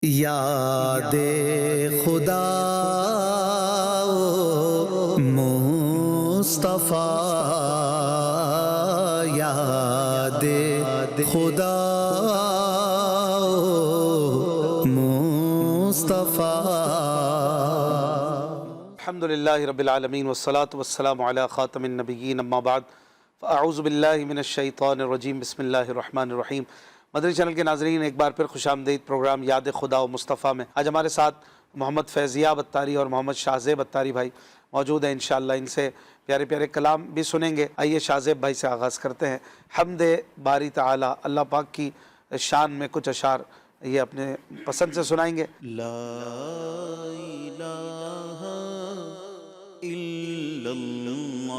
یاد خدا مصطفیٰ، یاد خدا مصطفیٰ۔ الحمد للہ رب العالمین والصلاة والسلام علی خاتم النبیین، اما بعد فاعوذ باللہ من الشیطان الرجیم، بسم اللہ الرحمن الرحیم۔ مدنی چینل کے ناظرین، ایک بار پھر خوش آمدید پروگرام یاد خدا و مصطفیٰ میں۔ آج ہمارے ساتھ محمد فیضیاب اتاری اور محمد شاہزیب اتاری بھائی موجود ہیں۔ انشاءاللہ ان سے پیارے پیارے کلام بھی سنیں گے۔ آئیے شاہزیب بھائی سے آغاز کرتے ہیں۔ حمد باری تعالی، اللہ پاک کی شان میں کچھ اشعار یہ اپنے پسند سے سنائیں گے۔ لا الہ الا اللہ،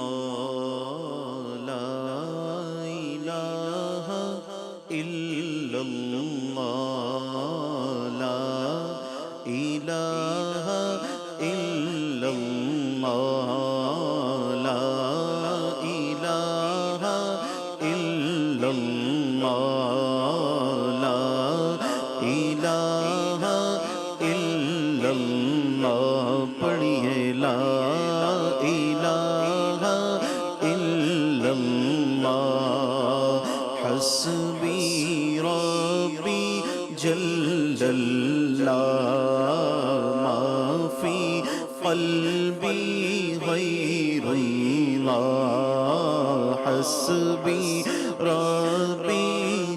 لا الہ الا اللہ، لا الہ الا اللہ، لا الہ الا اللہ، لا الہ الا اللہ۔ پڑھیے لا الہ الا اللہ، حسبی ربی جل اللہ، ما فی قلبی غیر اللہ، حسبی ربی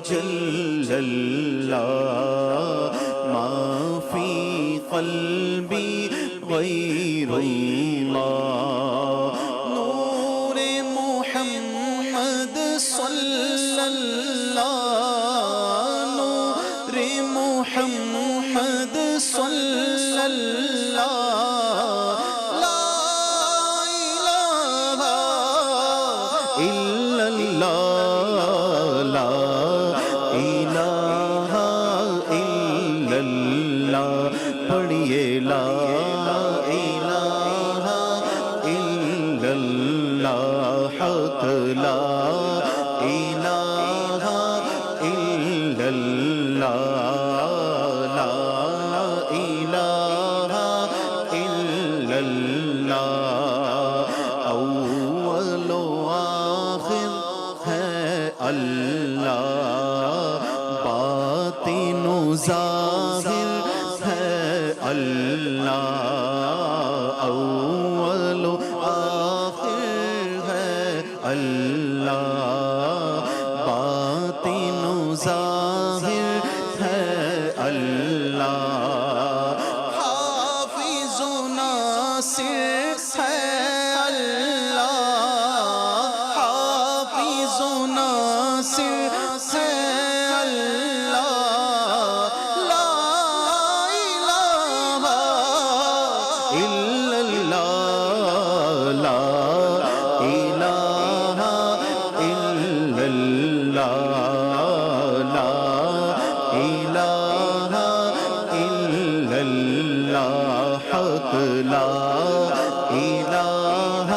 جل اللہ، ما فی قلبی غیر اللہ۔ نور محمد صلی اللہ، نور محمد صلی اللہ، لا الہ الا اللہ، لا الہ الا اللہ۔ پڑھیے لا الہ الا اللہ، حق لا الہ الا اللہ، لا الہ الا اللہ۔ اول و آخر ہے اللہ، باطن و ظاہر ہے اللہ، اول و آخر ہے اللہ، باطن و ظاہر ہے اللہ، حافظ و ناصر ہے اللہ، حافظ و ناصر ہے اللہ، لا الہ الا اللہ، لا الہ الا اللہ، لا الہ الا اللہ، حق لا الہ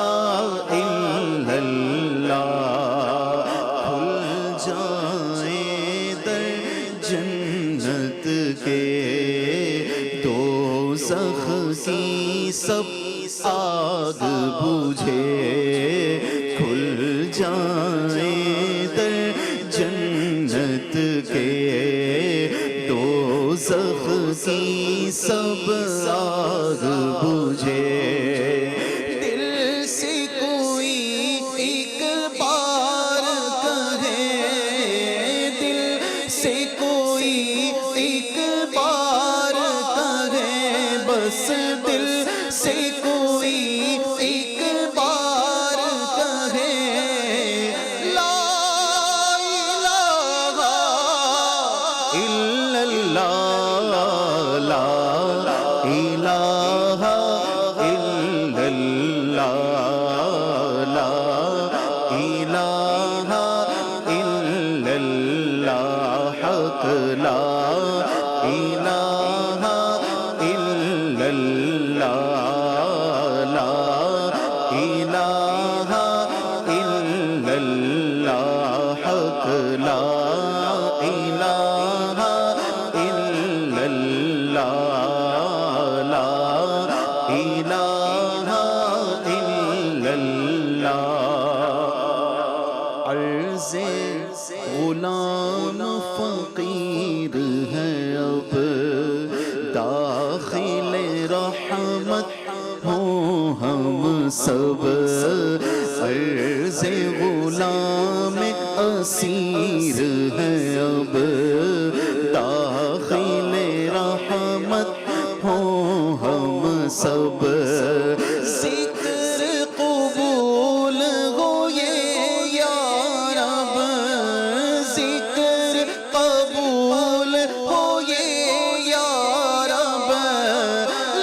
الا اللہ۔ کھل جائیں در جنت کے، دوزخ کی سب آگ بجھے، کھل جائیں در جنت کے، دوزخ کی سب آگ بجھے۔ دل سے کوئی ایک بار کہے، دل سے کوئی ایک بار کہے، بس دل سے کوئی ایک بار کہے، لا الہ الا اللہ، لا الہ الا اللہ، لا الہ الا اللہ، حق لا الہ الا اللہ، لا الہ الا اللہ، حق لا الہ الا اللہ۔ لا الہ الا اللہ۔ عرض غلام فقیر ہے اب، داخل رحمت ہو ہم سب، عرض غلام اسیر ہے اب، داخل رحمت ہو ہم سب، ذکر قبول ہو یہ یا رب، ذکر قبول ہو یہ یا رب،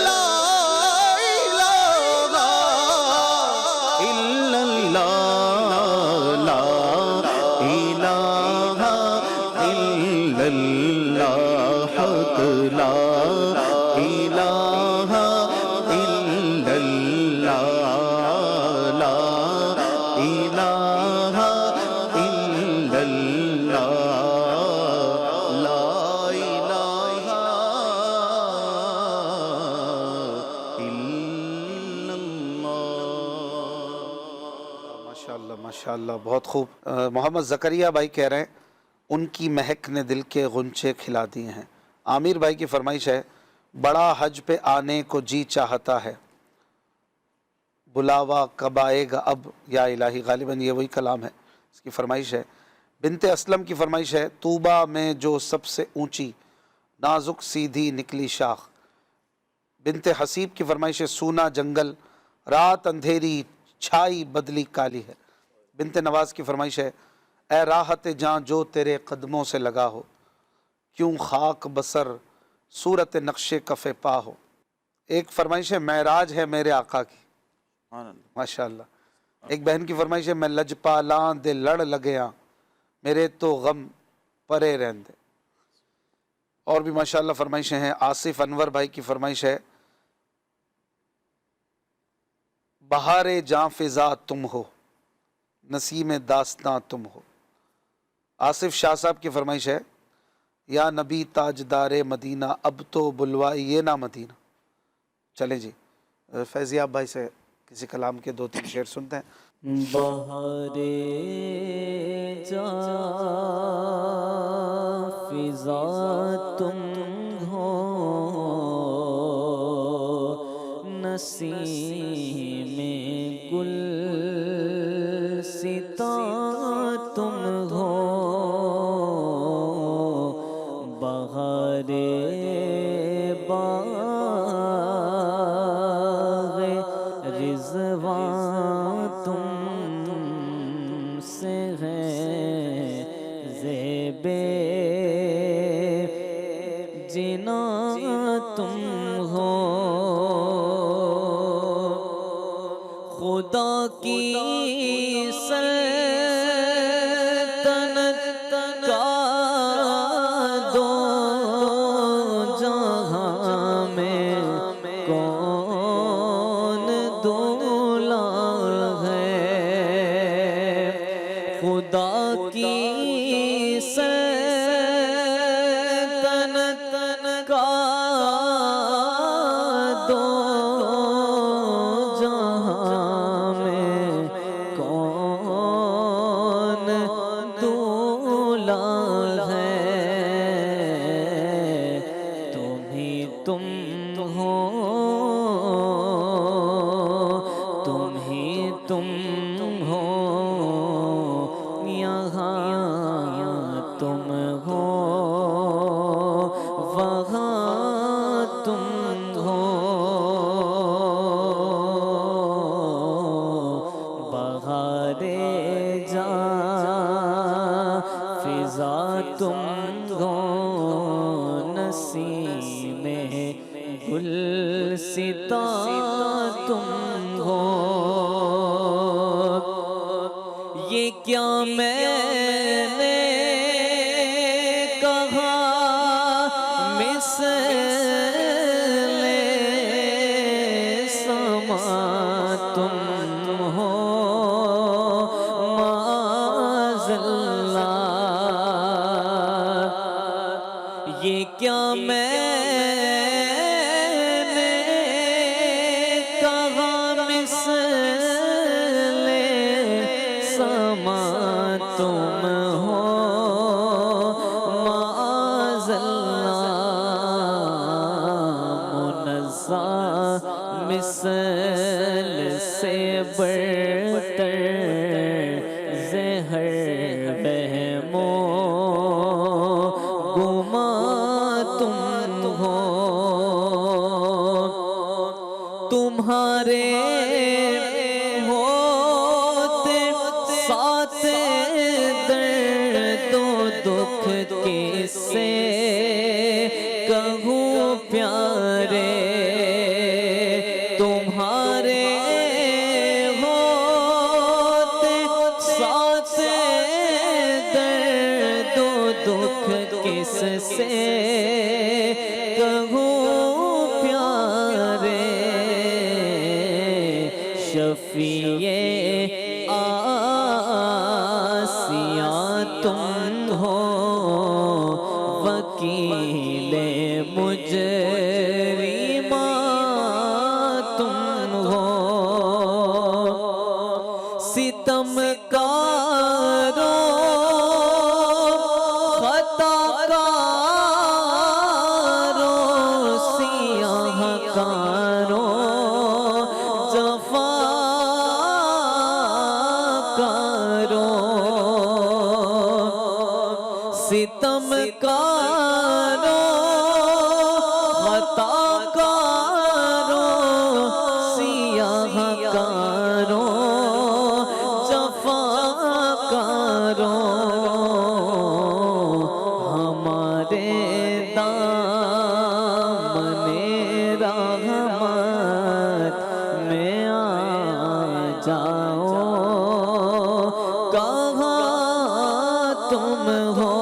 لا الہ الا اللہ، لا الہ الا اللہ، حق لا الہ الا اللہ، لا الہ الا اللہ، لا الہ الا اللہ۔ ماشاءاللہ ماشاءاللہ، بہت خوب۔ محمد زکریا بھائی کہہ رہے ہیں ان کی مہک نے دل کے غنچے کھلا دیے ہیں۔ عامر بھائی کی فرمائش ہے بڑا حج پہ آنے کو جی چاہتا ہے، بلاوا کب آئے گا اب یا الہی، غالباً یہ وہی کلام ہے، اس کی فرمائش ہے۔ بنت اسلم کی فرمائش ہے طوبہ میں جو سب سے اونچی نازک سیدھی نکلی شاخ۔ بنت حسیب کی فرمائش ہے سونا جنگل رات اندھیری چھائی بدلی کالی ہے۔ بنت نواز کی فرمائش ہے اے راحت جاں جو تیرے قدموں سے لگا ہو، کیوں خاک بسر صورت نقش کف پا ہو۔ ایک فرمائش ہے معراج ہے میرے آقا کی، ماشاءاللہ۔ ایک بہن کی فرمائش ہے میں لجپالاں دے لڑ لگیاں، میرے تو غم پرے رہندے۔ اور بھی ماشاءاللہ فرمائشیں ہیں۔ آصف انور بھائی کی فرمائش ہے بہار جاں فضا تم ہو، نسیم داستاں تم ہو۔ آصف شاہ صاحب کی فرمائش ہے یا نبی تاجدار مدینہ اب تو بلوائیے نہ مدینہ۔ چلیں جی فیضیاب بھائی سے کسی کلام کے دو تین شعر سنتے ہیں۔ بہار جاں فضا تم ہو، نسیم گل ستا تم ہو، بہار باغ رضوان تم سے ہے، زیب جنا تم ہو، خدا کی سلطنت کا دو جہاں میں کون دولا ہے، خدا کی سلطنت کا دو جہاں میں کون دولا ہے، تم ہی تم ہو، تم ہی تم ہو، یہاں تم ہو، وہاں تم ہو، بہار جاں فضا تم ہو، نسیم گل ستا تم ہو، یہ کیا میں نے کہا مثل سما تم ہو، معاذ اللہ، یہ کیا میں مثل سے برتر زہر وہم و گمان تم ہو، تمہارے ہوتے ساتھ درد و دکھ کس سے کہوں پیارے، تمہارے ہوتے ساتھ درد و دکھ کس سے کہوں پیارے، شفیع آسیاں تم ہو، وکیل مجرماں تم ہو، ستم کاروں خطا کاروں سیاہ کاروں جفا کاروں، ستم کاروں خطا کاروں سیاہ کاروں جفا کاروں، ہمارے دامن رحمت میں آ جاؤ، کہاں تم ہو،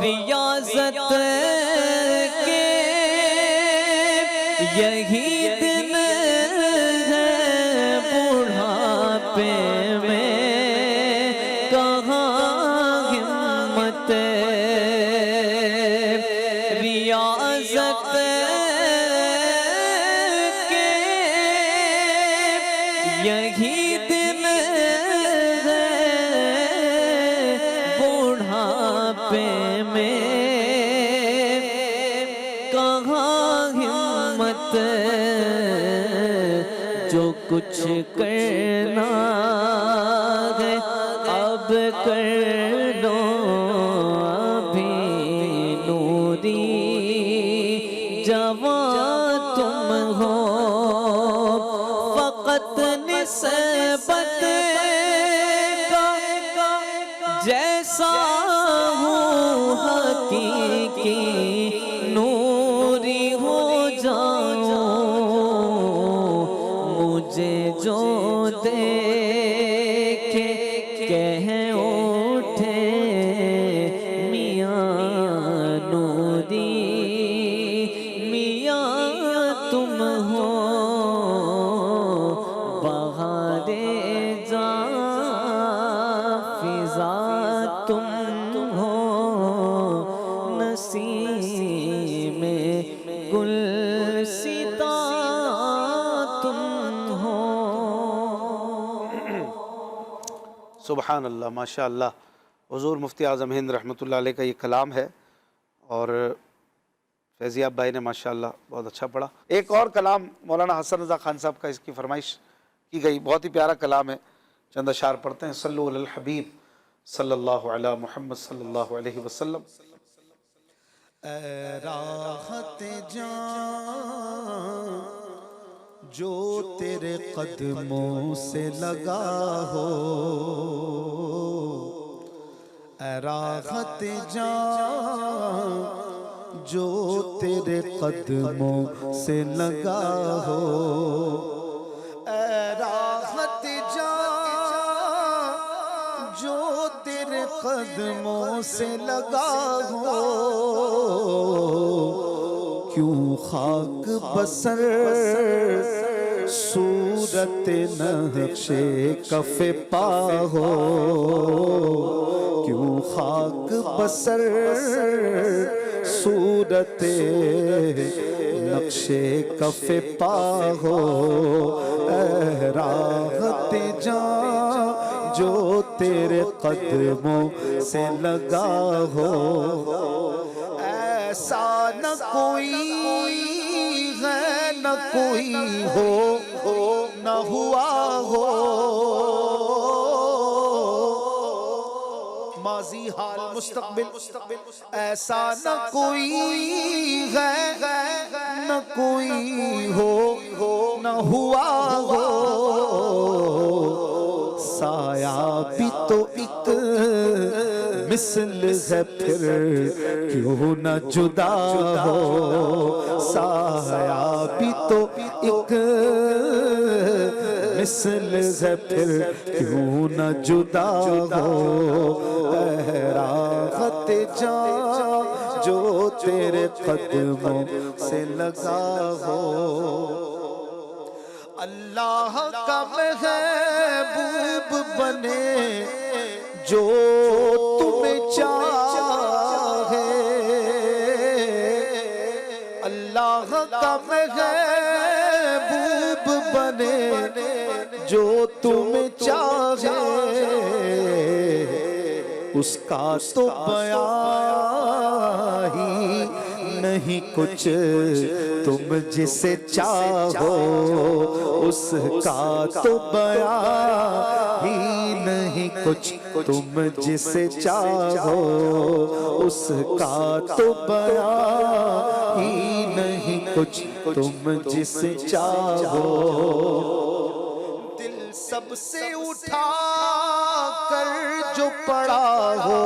ریاضت کے یہی دن ہے بڑھاپے میں کہاں ہمت، ریاضت کے یہی دن ہے بڑھاپے میں کہاں ہمت، جو کچھ کرنا ہے اب کر لو ابھی، نوری جوان تم ہو، فقط نسبت کا جیسا ہوں حقیقی نوری ہو جاؤں، مجھے جو دیکھے کہہ اٹھے میاں نوری، میاں تم ہو، بہارے جاں فضا تم ہو، نسیم گلستا تم ہو۔ سبحان اللہ، ماشاء اللہ۔ حضور مفتی اعظم ہند رحمۃ اللہ علیہ کا یہ کلام ہے، اور فیضیاب بھائی نے ماشاءاللہ بہت اچھا پڑھا۔ ایک اور کلام مولانا حسن رضا خان صاحب کا، اس کی فرمائش کی گئی، بہت ہی پیارا کلام ہے، چند اشعار پڑھتے ہیں۔ صلو علی الحبیب صلی اللہ علی محمد صلی اللہ علیہ وسلم۔ اے راحت جان جو تیرے قدموں سے لگا ہو، اے راحت جان جو تیرے قدموں سے لگا ہو، اے راحت جان جو تیرے قدموں سے لگا ہو، کیوں خاک بسر صورت نقش کف پا ہو، کیوں خاک بسر صورت نقش کف پا ہو، اے راحت جان جو تیرے قدموں سے لگا ہو، ایسا نہ کوئی ہے نہ کوئی ہو نہ ہوا ہو، ماضی حال مستقبل ایسا نہ کوئی ہے نہ کوئی ہو نہ ہوا ہو، سایہ بھی تو ایک مثل ہے پھر کیوں نہ جدا ہو، سایہ بھی تو ایک مثل ہے پھر کیوں نہ جدا ہو، اے راحت جاں جو تیرے قدموں سے لگا ہو، اللہ کا محبوب بنے جو تمہیں چاہے، اللہ کا محبوب بنے جو تمہیں چاہے، اس کا تو بیان ہی نہیں کچھ تم جسے چاہو، اس کا تو بیان ہی نہیں کچھ تم جسے چاہو، اس کا تو بیان ہی نہیں کچھ تم جسے چاہو، دل سب سے اٹھا کر جو پڑا ہو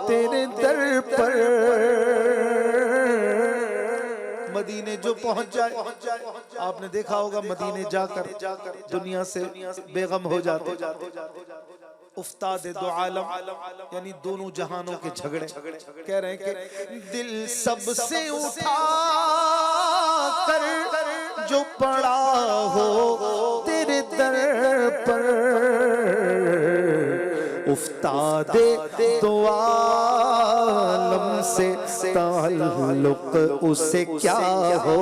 تیرے در پر، مدینے جو پہنچ جائے، آپ نے دیکھا ہوگا مدینے جا کر دنیا سے بے غم ہو جاتے، افتاد دو عالم یعنی دونوں جہانوں کے جھگڑے، کہہ رہے ہیں کہ دل سب سے اٹھا کر جو پڑا ہو تیرے در پر، افتاد دو عالم سے تعلق اسے کیا ہو،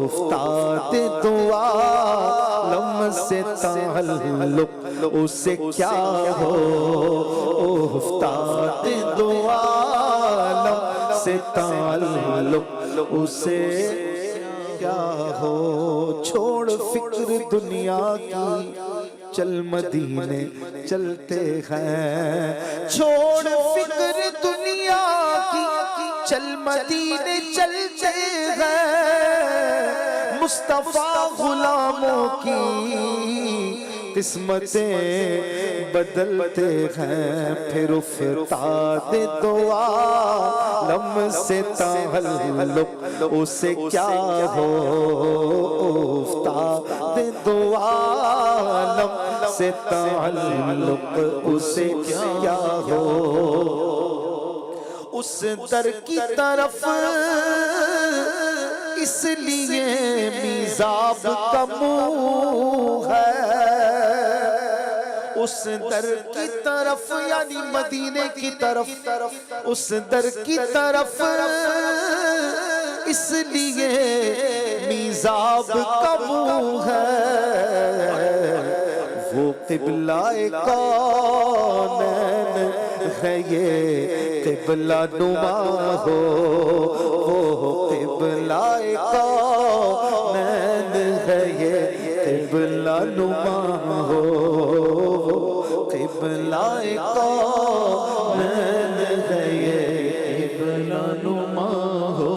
افتاد دو عالم سے تعلق اسے کیا ہو، افتاد دو عالم سے تعلق اسے کیا ہو، چھوڑ فکر دنیا کی چل مدینے چلتے ہیں، چھوڑ فکر دنیا کی چل مدینے چلتے ہیں، مصطفیٰ غلاموں کی قسمتیں بدلتے ہیں، پھر افتاد دو عالم سے تعلق اسے کیا ہو، افتاد دو عالم سے تعلق اسے کیا ہو، اس در کی طرف اس لیے میزاب کا منہ ہے، اس در کی طرف یعنی مدینے کی طرف، اس در کی طرف اس لیے میزاب کا منہ ہے، وہ قبلہ کونین ہے یہ قبلہ نما ہو، وہ قبلہ کونین ہے یہ قبلہ نما ہو، قبلہ کونین ہے یہ قبلہ نما ہو،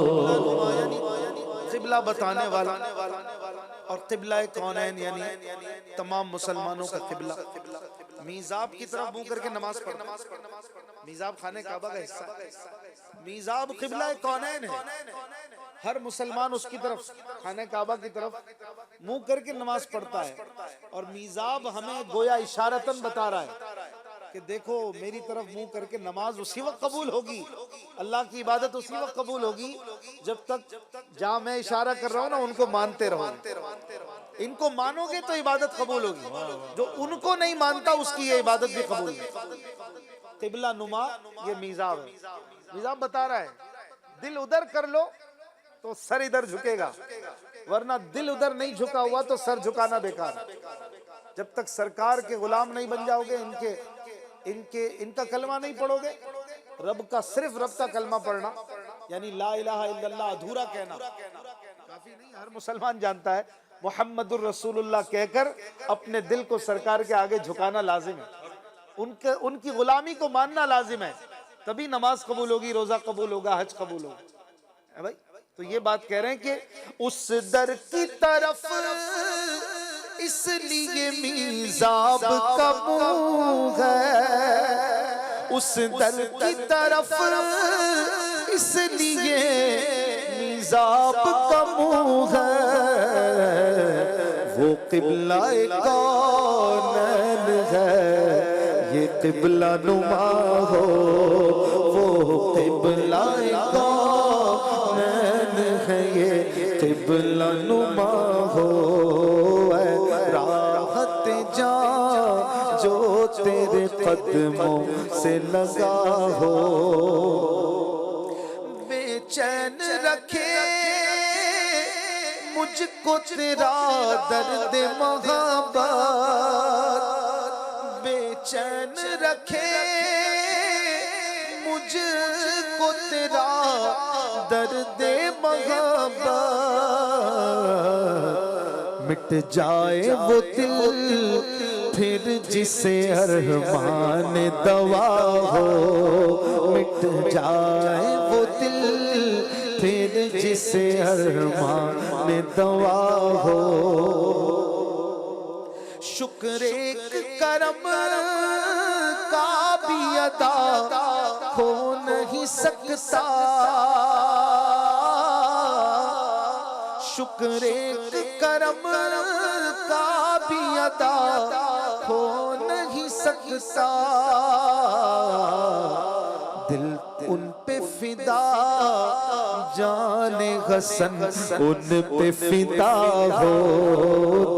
قبلہ بتانے والا اور قبلہ کونین یعنی تمام مسلمانوں کا قبلہ، میزاب کی طرف منہ کر کے نماز پڑھنا، میزاب خانہ کعبہ کا حصہ ہے، میزاب قبلہ کونین ہے، ہر مسلمان اس کی طرف خانہ کعبہ کی طرف منہ کر کے نماز پڑھتا ہے، اور میزاب ہمیں گویا اشارتاً بتا رہا ہے کہ دیکھو میری طرف منہ کر کے نماز اسی وقت قبول ہوگی، اللہ کی عبادت اسی وقت قبول ہوگی جب تک جہاں میں اشارہ کر رہا ہوں نا ان کو مانتے رہو، ان کو مانو گے تو عبادت قبول ہوگی، جو ان کو نہیں مانتا اس کی یہ عبادت بھی قبول نہیں۔ قبلہ نما یہ میزاب ہے، میزاب بتا رہا ہے دل ادھر کر لو تو سر ادھر جھکے گا، ورنہ دل ادھر نہیں جھکا ہوا تو سر جھکانا بیکار، جب تک سرکار کے غلام نہیں بن جاؤ گے، ان کا کلمہ نہیں پڑھو گے، رب کا صرف رب کا کلمہ پڑھنا یعنی لا الہ الا اللہ ادھورا کہنا، ہر مسلمان جانتا ہے محمد الرسول اللہ کہہ کر اپنے دل کو سرکار کے آگے جھکانا لازم ہے، ان کی غلامی کو ماننا لازم ہے، تبھی نماز قبول ہوگی، روزہ قبول ہوگا، حج قبول ہوگا بھائی۔ تو یہ بات کہہ رہے ہیں کہ اس در کی طرف اس لیے میزاب کا منہ ہے، اس در کی طرف اس لیے میزاب کا منہ ہے، وہ قبلہ کونین ہے، یہ قبلہ نما ہو، وہ قبلہ کونین ہے، یہ قبلہ نما ہو، اے راحت جاں جو تیرے قدموں سے لگا ہو، بے چین رکھے مجھ کو تیرا درد محبت، بے چین رکھے مجھ کو تیرا درد محبت، مٹ جائے وہ دل پھر جسے ارمان دوا ہو، مٹ جائے وہ دل پھر جسے ارمان دوا ہو، شکر ایک کرم کا بھی ادا ہو نہیں سکتا، شکر ایک کرم کا بھی ادا ہو نہیں سکتا، دل ان پہ فدا جان حسن ان پہ فدا ہو،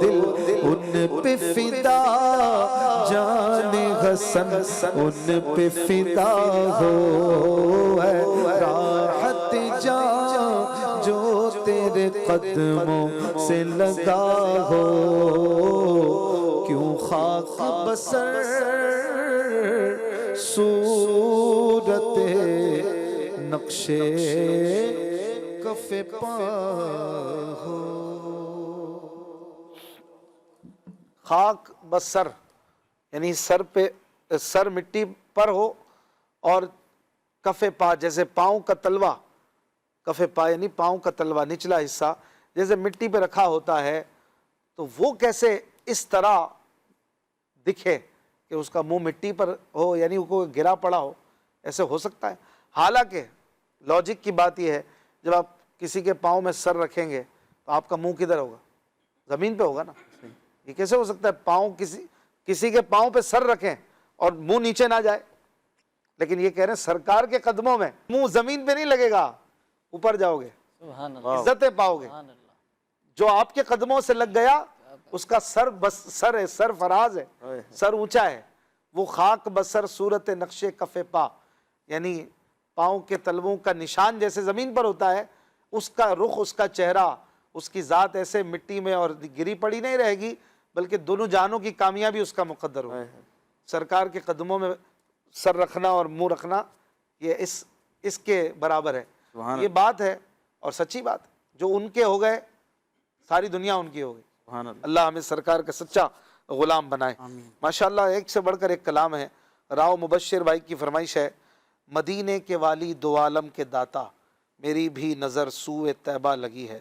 دل ان پہ فدا جان حسن ان پہ فدا ہو، اے راحت جان جو تیرے قدموں سے لگا ہو، کیوں خاک بسر صورت نقش کف پا ہو، خاک بسر یعنی سر پہ، سر مٹی پر ہو اور کف پا جیسے پاؤں کا تلوا، کف پا یعنی پاؤں کا تلوا نچلا حصہ جیسے مٹی پہ رکھا ہوتا ہے، تو وہ کیسے اس طرح دکھے کہ اس کا منہ مٹی پر ہو، یعنی وہ گرا پڑا ہو، ایسے ہو سکتا ہے؟ حالانکہ لاجک کی بات یہ ہے، جب آپ کسی کے پاؤں میں سر رکھیں گے تو آپ کا منہ کدھر ہوگا؟ زمین پہ ہوگا نا، یہ کیسے ہو سکتا ہے پاؤں کسی کے پاؤں پہ سر رکھیں اور منہ نیچے نہ جائے؟ لیکن یہ کہہ رہے ہیں سرکار کے قدموں میں منہ زمین پہ نہیں لگے گا، اوپر جاؤ گے، عزتیں پاؤ گے، جو آپ کے قدموں سے لگ گیا اس کا سر بس سر ہے، سر فراز ہے، سر اونچا ہے، وہ خاک بسر صورت نقش کف پا یعنی پاؤں کے تلووں کا نشان جیسے زمین پر ہوتا ہے، اس کا رخ، اس کا چہرہ، اس کی ذات ایسے مٹی میں اور گری پڑی نہیں رہے گی، بلکہ دونوں جہانوں کی کامیابی اس کا مقدر ہوگا۔ سرکار کے قدموں میں سر رکھنا اور منہ رکھنا یہ اس کے برابر ہے، یہ بات ہے اور سچی بات، جو ان کے ہو گئے ساری دنیا ان کی ہو گئی۔ اللہ ہمیں سرکار کا سچا غلام بنائے۔ ماشاءاللہ ایک سے بڑھ کر ایک کلام ہے۔ راؤ مبشر بھائی کی فرمائش ہے، مدینے کے والی دو عالم کے داتا، میری بھی نظر سوئے طیبہ لگی ہے۔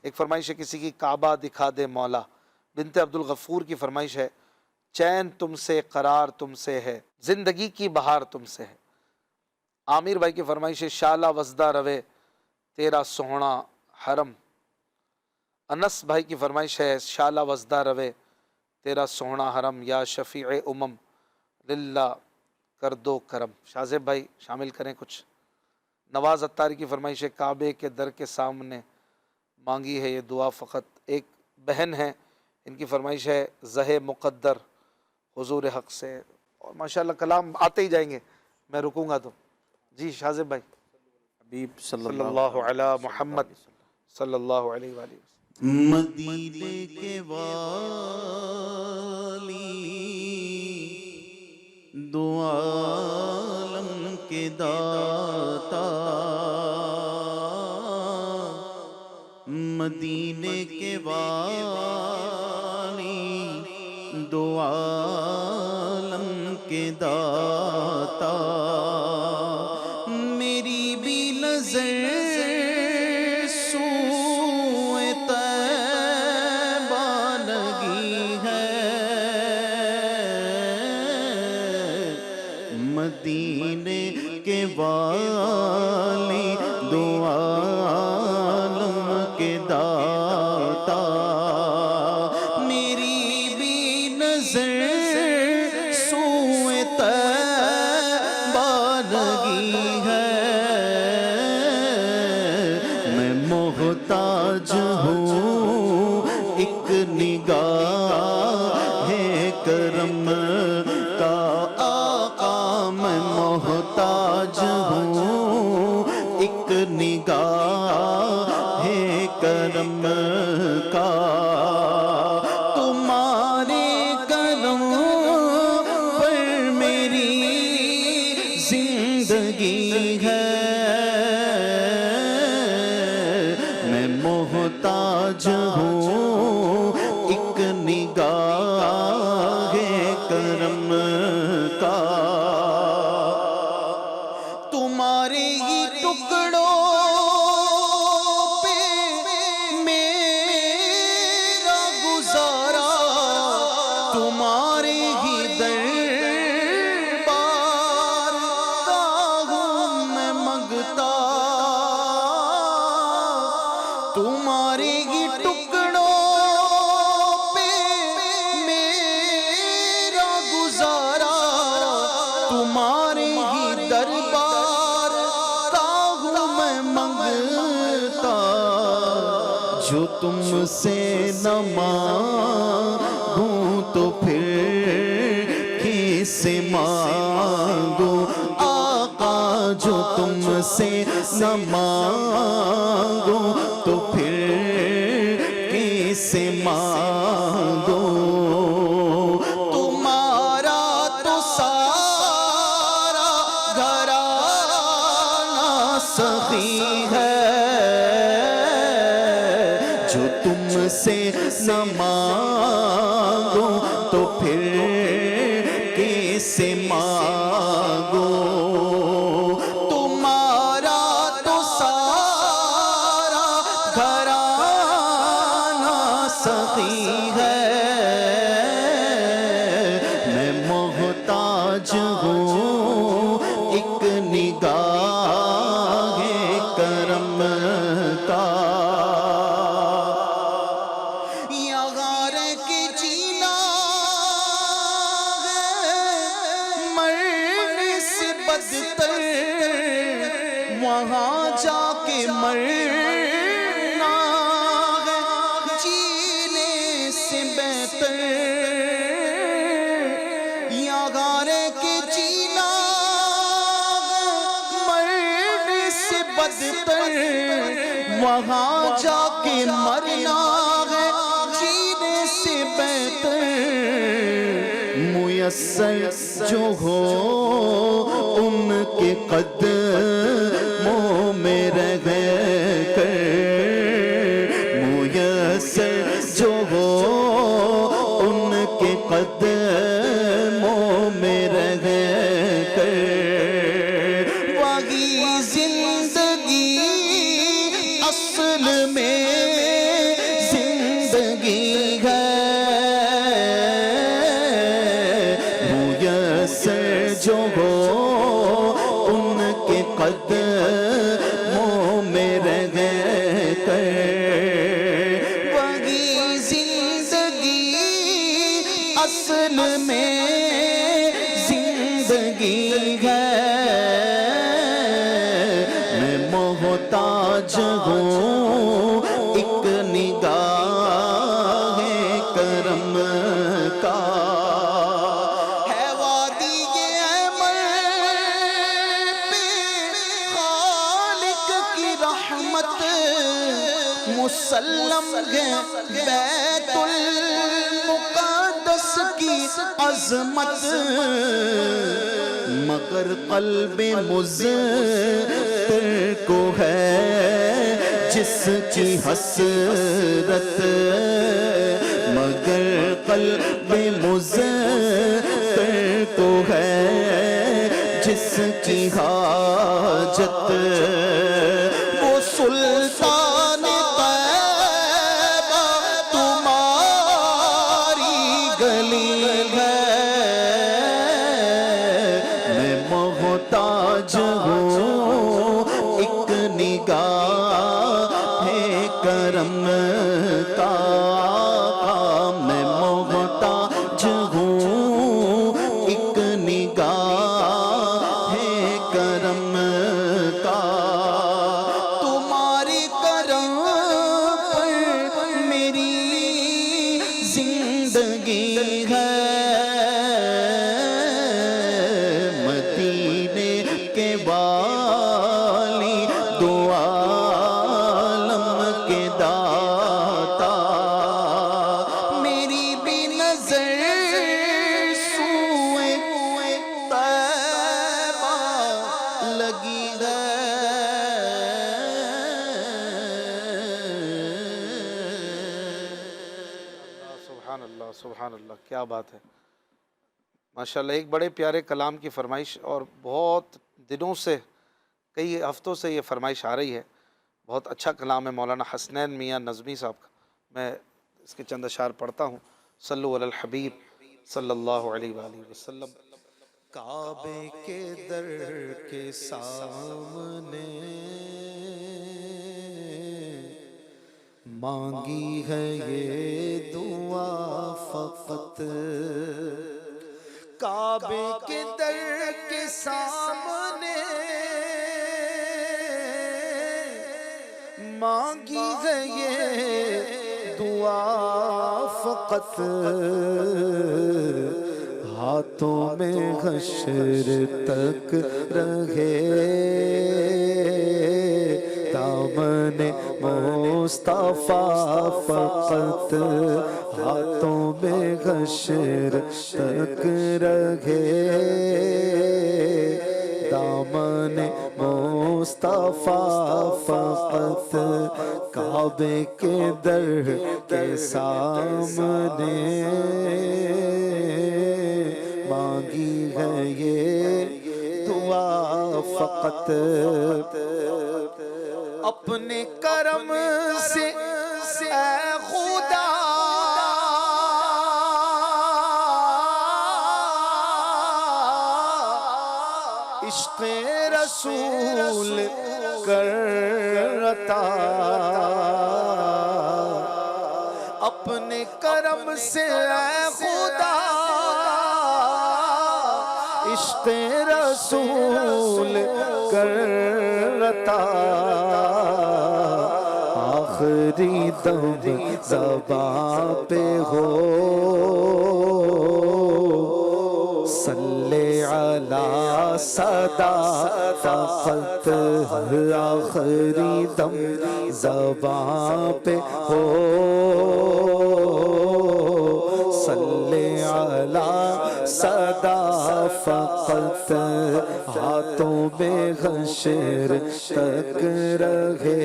ایک فرمائش ہے کسی کی، کعبہ دکھا دے مولا۔ بنت عبد الغفور کی فرمائش ہے، چین تم سے، قرار تم سے ہے، زندگی کی بہار تم سے ہے۔ عامر بھائی کی فرمائش ہے، شالا وزدہ روے تیرا سوہنا حرم۔ انس بھائی کی فرمائش ہے، شالا وزدہ روے تیرا سوہنا حرم، یا شفیع امم للہ کر دو کرم۔ شازیب بھائی شامل کریں کچھ۔ نواز اتاری کی فرمائش ہے، کعبے کے در کے سامنے مانگی ہے یہ دعا فقط۔ ایک بہن ہے، ان کی فرمائش ہے، زہ مقدر حضور حق سے۔ اور ماشاءاللہ کلام آتے ہی جائیں گے، میں رکوں گا تو۔ جی شازیب بھائی۔ حبیب صلی اللہ علی محمد صلی اللہ علیہ وآلہ وسلم۔ مدینے کے والی دو عالم کے داتا، مدینے کے والی دو عالم کے داتا میری بھی نظر سوئے طیبہ لگی ہے مدینے کے والی دو عالم کے داتا میری بھی نظر سوئے طیبہ لگی ہے میں محتاج ہوں ایک نگاہ کرم کا آقا میں محتاج ہوں ایک نگاہ کرم کا تمہارے کرم پر میری زندگی ہے میں محتاج ہوں ایک نگاہ کرم کا تمہارے ہی ٹکڑوں پہ میرا گزارا تمہارے ہی دربار کا ہوں میں منگتا تمہارے ہی ٹکڑوں پہ میرا گزارا تمہارے ہی دربار کا ہوں میں منگتا جو تم سے نہ مانگوں تو پھر کس سے مانگوں آقا جو تم سے نہ مانگوں تو پھر کس سے مانگوں تمہارا تو سارا گھرانہ سخی ہے جو تم سے نہ مانگو تو پھر کس سے مانگو تمہارا تو سارا گھرانہ سخی ہے میں محتاج ہوں ایک نگاہ کرم کا یہاں رہ کے جینا ہے مرنے سے بدتر وہاں جا کے مرنا ہے جینے سے بہتر یہاں رہ کے جینا مرنے سے بدتر وہاں جا کے مرنا ہے جینے سے بہتر میسر جو ہو ان کے قدموں میں رہ کر میسر جو ہو ان کے قدموں میں رہ کر وہی زندگی اصل میں زندگی ہے میسر جو ہو ان کے قدموں میں رہ کر وہی زندگی اصل میں زندگی ہے میں محتاج ہوں ایک نگاہ کرم کا ہے وادی امر پہ خالق کی رحمت مسلم ہے بیت المقدس کی عظمت مگر قلب مضطر کو ہے جس کی حسرت مگر قلب مزفر کو ہے، جس کی حاجت وہ سلطان طیبہ تمہاری گلی ہے۔ میں محتاج ہوں ایک نگاہ کرم کا، میں محتاج ہوں ایک نگاہ کرم کا، تمہاری کرم پر میری زندگی ہے۔ مدینے کے والی دو عالم کے داتا، میری بھی نظر سوئے طیبہ لگی ہے۔ سبحان اللہ سبحان اللہ، کیا بات ہے ماشاءاللہ۔ ایک بڑے پیارے کلام کی فرمائش، اور بہت دنوں سے، کئی ہفتوں سے یہ فرمائش آ رہی ہے۔ بہت اچھا کلام ہے مولانا حسنین میاں نظمی صاحب کا۔ میں اس کے چند اشعار پڑھتا ہوں۔ صلو علی الحبیب صلی اللہ علیہ وآلہ وسلم۔ کعبے کے در کے سامنے مانگی ہے یہ دعا فقط، کعبے کے در کے سامنے مانگی ہے یہ دعا فقط، ہاتھوں میں حشر تک رہے دامن مصطفیٰ فقط، ہاتھوں میں حشر تک رہے دامن مصطفیٰ فقط، کعبے کے در کے سامنے مانگی ہے یہ دعا فقط، اپنے کرم سے اے خدا عشق رسول کر عطا، اپنے کرم سے اے خدا عشق رسول کر عطا، آخری دم زباں پہ ہو صلی علی صدا فقط، آخری دم زباں پہ ہو صلی علی صدا فقط، ہاتھوں میں حشر تک رہے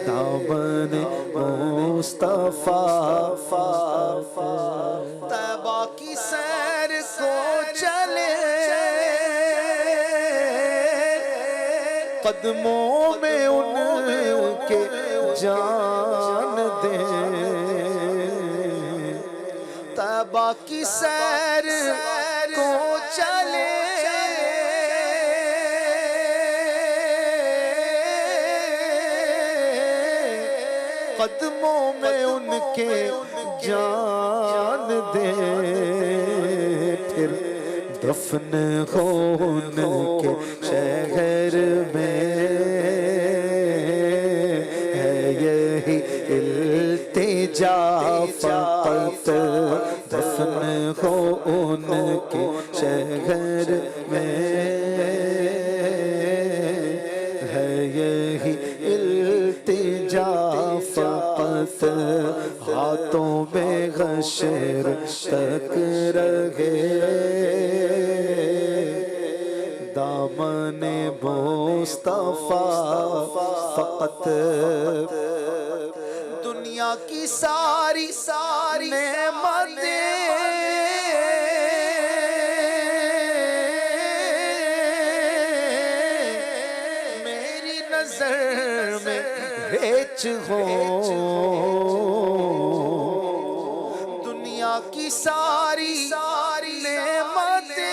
دامن مصطفیٰ طیبہ کی سیر کو چلے قدموں میں ان کے جان دیں، طیبہ کی سیر کو چلے قدموں میں ان کے جان دے، پھر دفن ہو ان کے شہر میں ہے یہی التجا فقط، دفن ہو ان کے شہر میں ہے یہی التجا فقط، ہاتھوں میں حشر تک رہے دامن مصطفیٰ فقط دنیا کی ساری نعمتیں میری نظر میں ہیچ ہوں دنیا کی ساری نعمتیں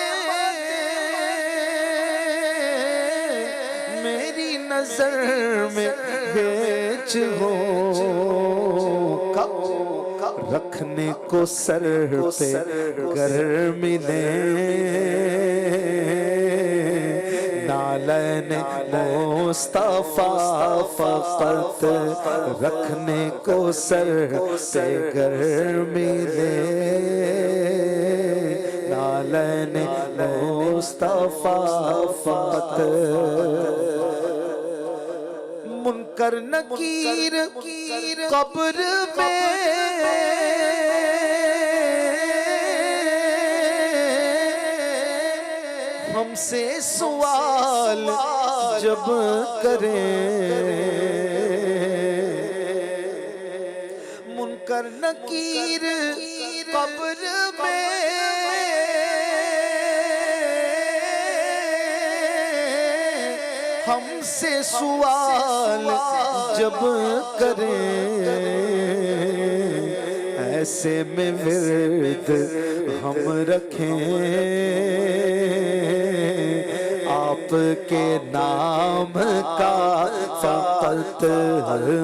میری نظر میں ہیچ ہوں رکھنے کو سر پہ گر ملے نالین مصطفیٰ فقط رکھنے کو سر پہ گر ملے نالین مصطفیٰ فقط منکر نکیر قبر میں ہم سے سوال جب کریں منکر نکیر قبر میں ہم سے سوال جب کریں ایسے میں ورد ہم رکھیں آپ کے نام کا فقط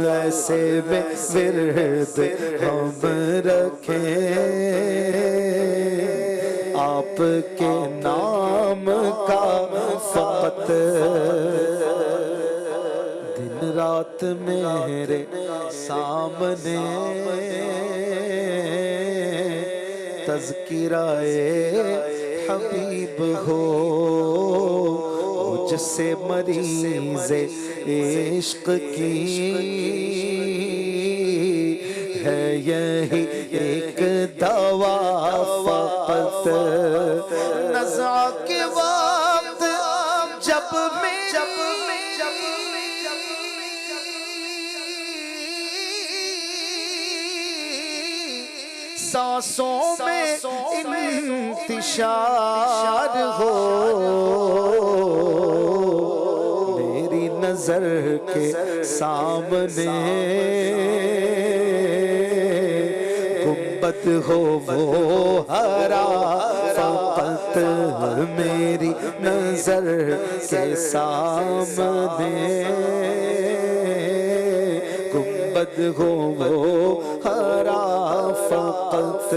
ایسے میں ورد ہم رکھیں آپ کے نام کا فقط دن رات میرے سامنے تذکرہ حبیب ہو مجھ سے مریض عشق کی ہے یہی ایک دوا فقط نزع کے وقت جب سانسوں میں انتشار ہو میری نظر کے سامنے گنبد ہو وہ ہرا فقط میری نظر کے سامنے گنبد ہو وہ ہرا فقط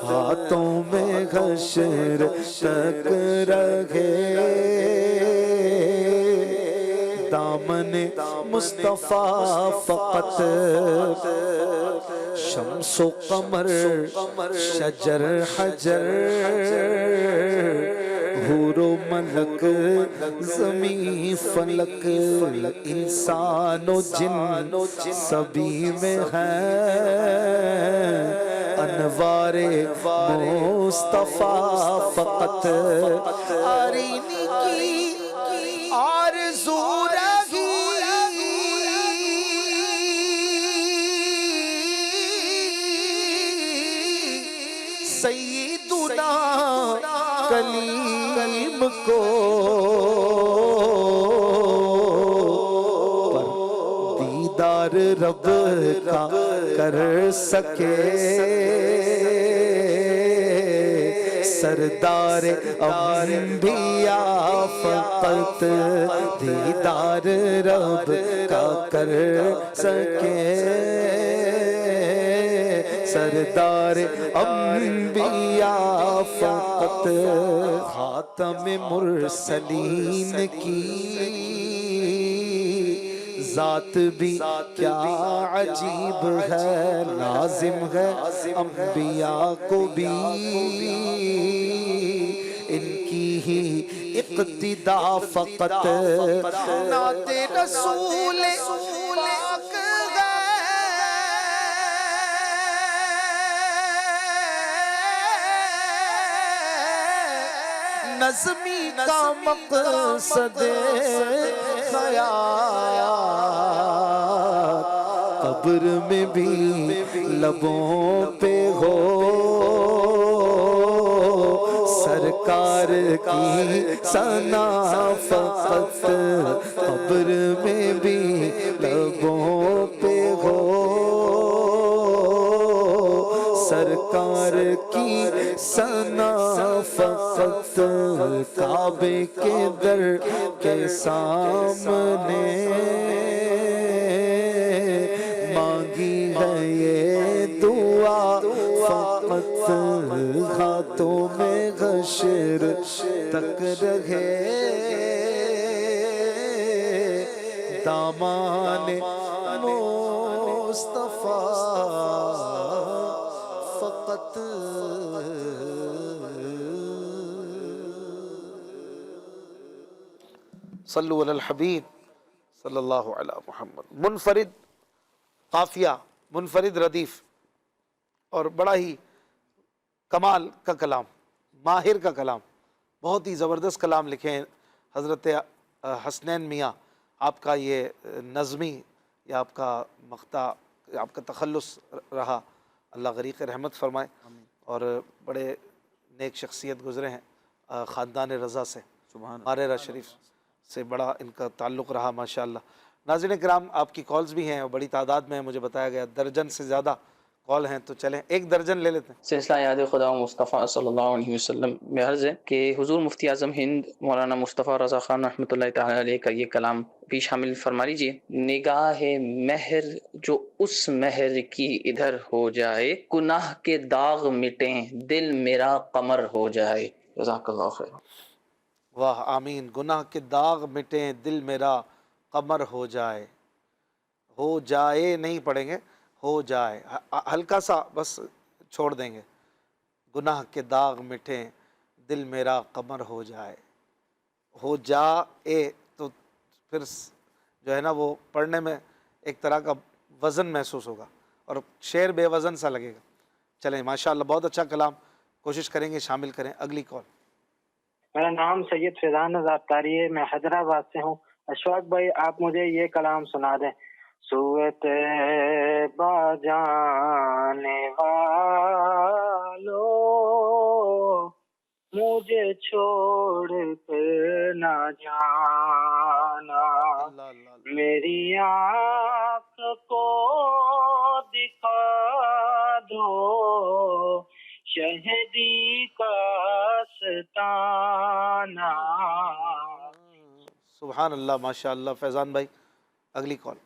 ہاتھوں میں حشر تک رہے دامن مصطفیٰ فقط شمس و قمر شجر حجر حور و ملک زمین فلک انسان و جن سبھی میں ہے انوار مصطفیٰ فقط آرینی کی آرزو رہی سیدنا کلیم کو پر دیدار رب کا کر سکے سردار انبیاء فقط دیدار رب کا کر سکے سردار انبیاء فقط خاتم مرسلین کی ذات بھی کیا عجیب ہے لازم ہے انبیاء کو بھی ان کی ہی اقتدا فقط نعت رسول پاک نظمی کا مقصد خیال قبر میں بھی لبوں پہ ہو سرکار کی ثنا فقط قبر میں بھی لبوں پہ ہو سرکار کی ثنا فقط کعبے کے در کے سامنے مانگی ہے یہ دعا فقط ہاتھوں میں حشر تک رہے دامان مصطفیٰ فقط صلو علی الحبیب صلی اللہ علی محمد. منفرد قافیہ، منفرد ردیف اور بڑا ہی کمال کا کلام، ماہر کا کلام، بہت ہی زبردست کلام لکھے ہیں حضرت حسنین میاں. آپ کا یہ نظمی یا آپ کا مقطع، آپ کا تخلص رہا، اللہ غریق رحمت فرمائے. اور بڑے نیک شخصیت گزرے ہیں خاندان رضا سے، ماررہ شریف سے بڑا ان کا تعلق رہا ماشاءاللہ. ناظرین کرام، آپ کی کالز بھی ہیں اور بڑی تعداد میں ہیں، مجھے بتایا گیا درجن سے زیادہ کال ہیں، تو چلیں ایک درجن لے لیتے ہیں. سلسلہ یاد خدا مصطفیٰ صلی اللہ علیہ وسلم میں عرض ہے کہ حضور مفتی اعظم ہند مولانا مصطفیٰ رضا خان رحمۃ اللہ تعالیٰ علیہ کا یہ کلام بھی شامل فرما لیجیے. نگاہ مہر جو اس مہر کی ادھر ہو جائے، گناہ کے داغ مٹیں دل میرا قمر ہو جائے. جزاک اللہ خیر. واہ آمین. گناہ کے داغ مٹیں دل میرا قمر ہو جائے. ہو جائے نہیں پڑھیں گے، ہو جائے، ہلکا سا بس چھوڑ دیں گے. گناہ کے داغ مٹیں دل میرا قمر ہو جائے. ہو جائے تو پھر جو ہے نا وہ پڑھنے میں ایک طرح کا وزن محسوس ہوگا اور شعر بے وزن سا لگے گا. چلیں ماشاءاللہ بہت اچھا کلام، کوشش کریں گے شامل کریں. اگلی کال. میرا نام سید فیضان زابطاری ہے، میں حیدرآباد سے ہوں. اشفاق بھائی آپ مجھے یہ کلام سنا دیں. سوئے طیبہ جانے والو مجھے چھوڑ کر نہ جانا، میری آنکھ کو دکھا دو شہدی کا ستانہ. سبحان اللہ ماشاءاللہ. فیضان بھائی اگلی کال.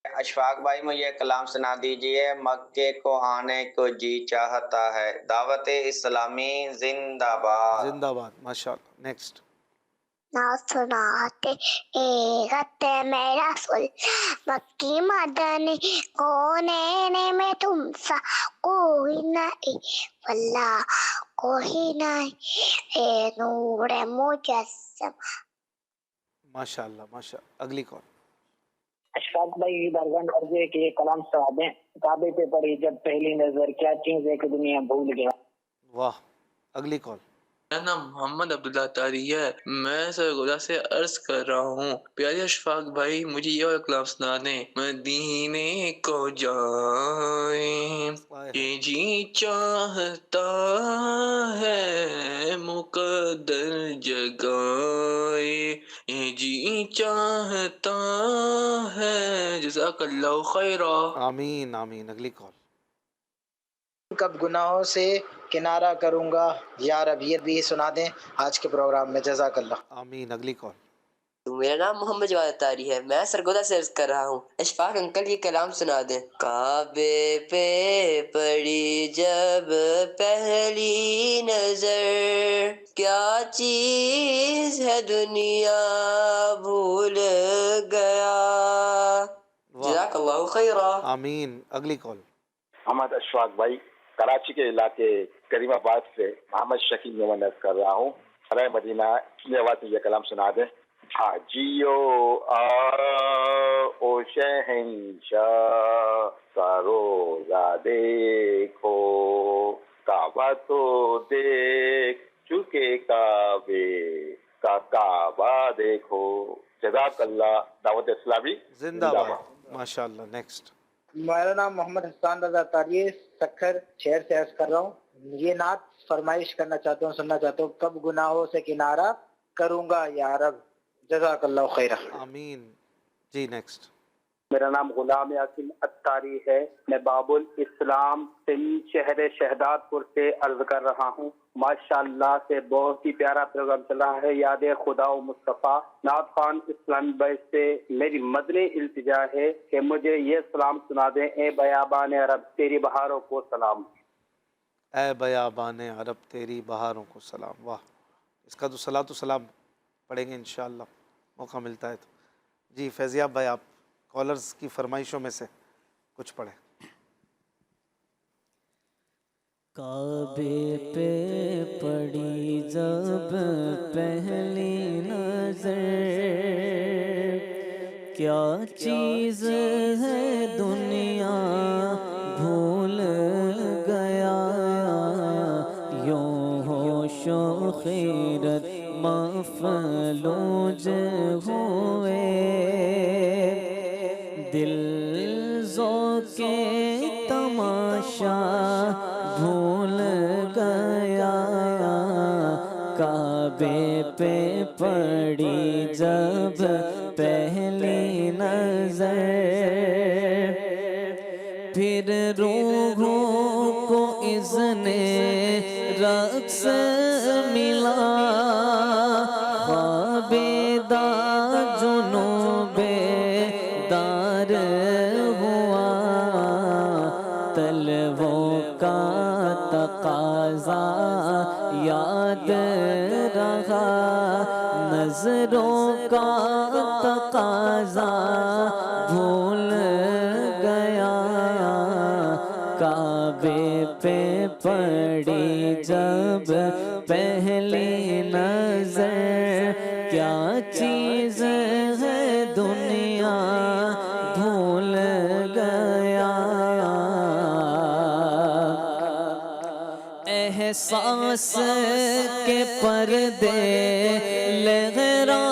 اشفاق بھائی مجھے کلام سنا دیجئے. مکے کو آنے کو جی چاہتا ہے، دعوت اسلامی زندہ باد. زندہ باد ماشاءاللہ. نیکسٹ. نہ سناتے غت میرا سل مکی مدنی کونین میں تم سا کوئی نہیں واللہ کوئی نہیں اے نور مجسم. ماشاءاللہ ماشاءاللہ. اگلی کال. اشفاق بھائی درگن درجے کے یہ کلام سنا دیں. کعبے پہ پڑی جب پہلی نظر، کیا چیز ہے کہ دنیا بھول گیا. واہ. اگلی کال. میرا نام محمد عبداللہ تاری ہے، میں سرگودا سے عرض کر رہا ہوں. پیارے اشفاق بھائی مجھے یہ کلام سنا دیں. مدینے کو جائیں یہ جی چاہتا ہے، مقدر جگائے یہ جی چاہتا ہے. جزاک اللہ خیرہ. آمین آمین. اگلی کال. کب گناہوں سے کنارہ کروں گا یا رب، یہ بھی سنا دیں آج کے پروگرام میں. جزاک اللہ. آمین. اگلی کال. میرا نام محمد جواد تاری ہے، میں سرگودا سے عرض کر رہا ہوں. اشفاق انکل یہ کلام سنا دیں. کعبے پہ پڑی جب پہلی نظر، کیا چیز ہے دنیا بھول گیا. جزاک اللہ خیرہ. آمین. اگلی کال. محمد اشفاق بھائی کراچی کے علاقے کریم آباد سے محمد شکیل عرض کر رہا ہوں. خرائے مدینہ کی آواز میں یہ کلام سنا دیں. حاجیو او شہنشاہ کا روزہ دیکھو، کعبہ تو دیکھ چونکہ کعبے کا کعبہ دیکھو. جزاک اللہ. دعوت اسلامی زندہ باد. ماشاء اللہ. نیکسٹ. میرا نام محمد حسان رضا تاریہ سکھر شہر سے عرض کر رہا ہوں. یہ نعت فرمائش کرنا چاہتا ہوں، سننا چاہتا ہوں. کب گناہوں سے کنارہ کروں گا یا رب. جزاک اللہ خیرہ. آمین. جی نیکسٹ. میرا نام غلام یاسین اتاری ہے. میں باب الاسلام سندھ شہر شہداد پور سے عرض کر رہا ہوں. ماشاءاللہ سے بہت ہی پیارا پروگرام چل رہا ہے. یاد خدا و مصطفیٰ نعت خوان اسلامی بھائی سے میری مدنی التجا ہے کہ مجھے یہ سلام سنا دیں. اے بیابان عرب تیری بہاروں کو سلام. اے بیابان عرب تیری بہاروں کو سلام. واہ. اس کا تو صلاۃ و سلام پڑھیں گے انشاءاللہ موقع ملتا ہے تو. جی فیضیاب بھائی آپ کالرز کی فرمائشوں میں سے کچھ پڑھیں. کعبے پہ پڑی جب پہلی نظر کیا چیز ہے دنیا بھول گیا. یوں ہوش و خیرت مفلوج ہوئے دل ذوق تماشا بھول گیا. کعبے پہ پڑی جب پہلی نظر پھر روحوں کو اذن رقص ملا. خوابیدہ جنوب دار ہوا طلبوں کا تقاضا یاد رہا. نظروں کا تقاضا بھول گیا. کعبے پہ پڑی جب پہلی نظر کیا چیز ہے دنیا بھول گیا. احساس کے پردے لہرائے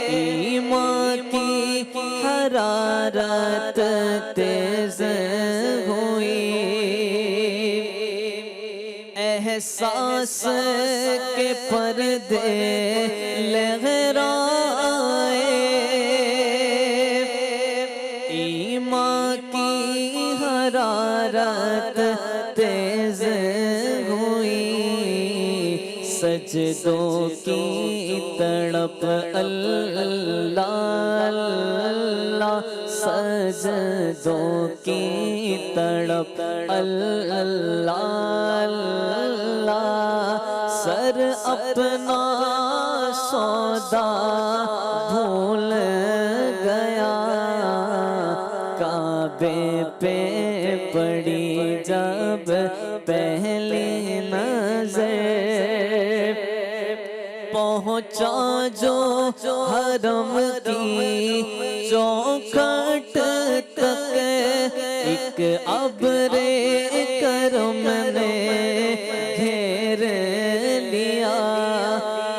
ایمان کی حرارت تیز ہوئی. احساس کے پردے لہرائے ایمان کی حرارت تیز ہوئی. سجدوں کی تڑپ اللہ اللہ سجدوں کی تڑپ اللہ اللہ. سر اپنا سودا بھول گیا. کعبے پہ پڑی جب پہلی نظر پہنچا جو حرم کی چوکھٹ تک ایک ابر کرم نے گھیر لیا.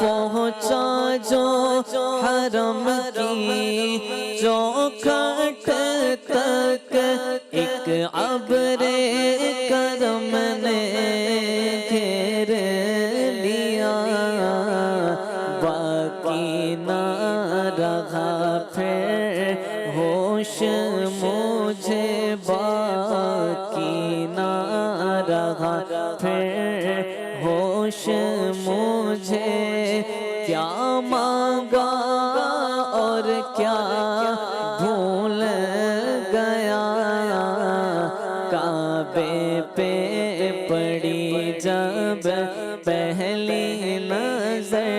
پہنچا جو حرم کی چوکھٹ تک ایک ابر کرم نے گھیر لیا. باقی نہ رہا پھر ہوش مجھے باقی نہ رہا پھر ہوش مجھے. کیا مانگا اور کیا بھول گیا. کعبے پہ پڑی جب پہلی نظر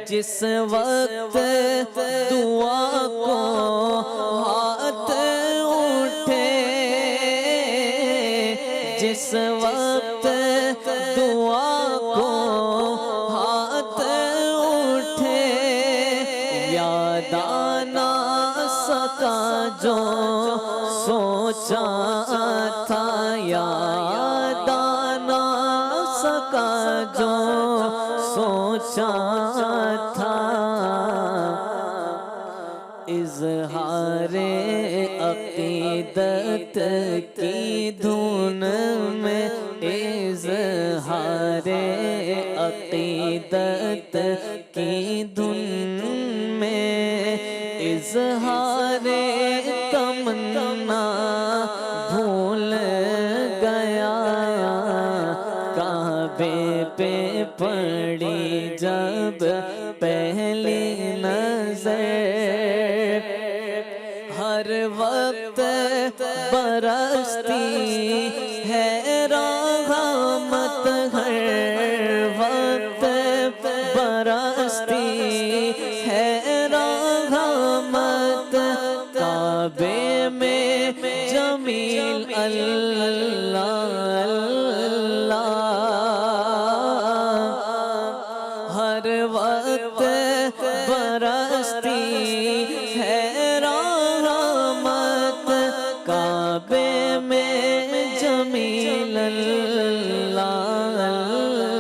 جس وقت دعا کو ہاتھ اٹھے جس وقت دعا کو ہاتھ اٹھے یاد آنا سکا جو سوچا تھا. یا تھا اظہار عقیدت کی دھن میں، اظہار عقیدت کی دھن میں، اظہار تمنا بھول گیا، کعبے پہ پڑی جب پہلی نظر، ہر وقت برستی ہے رحمت، ہر وقت برستی ہے رحمت، کعبے میں جمیل اللہ اللہ، ہر وقت برستی ہے رحمت، کعبے میں جمیل اللہ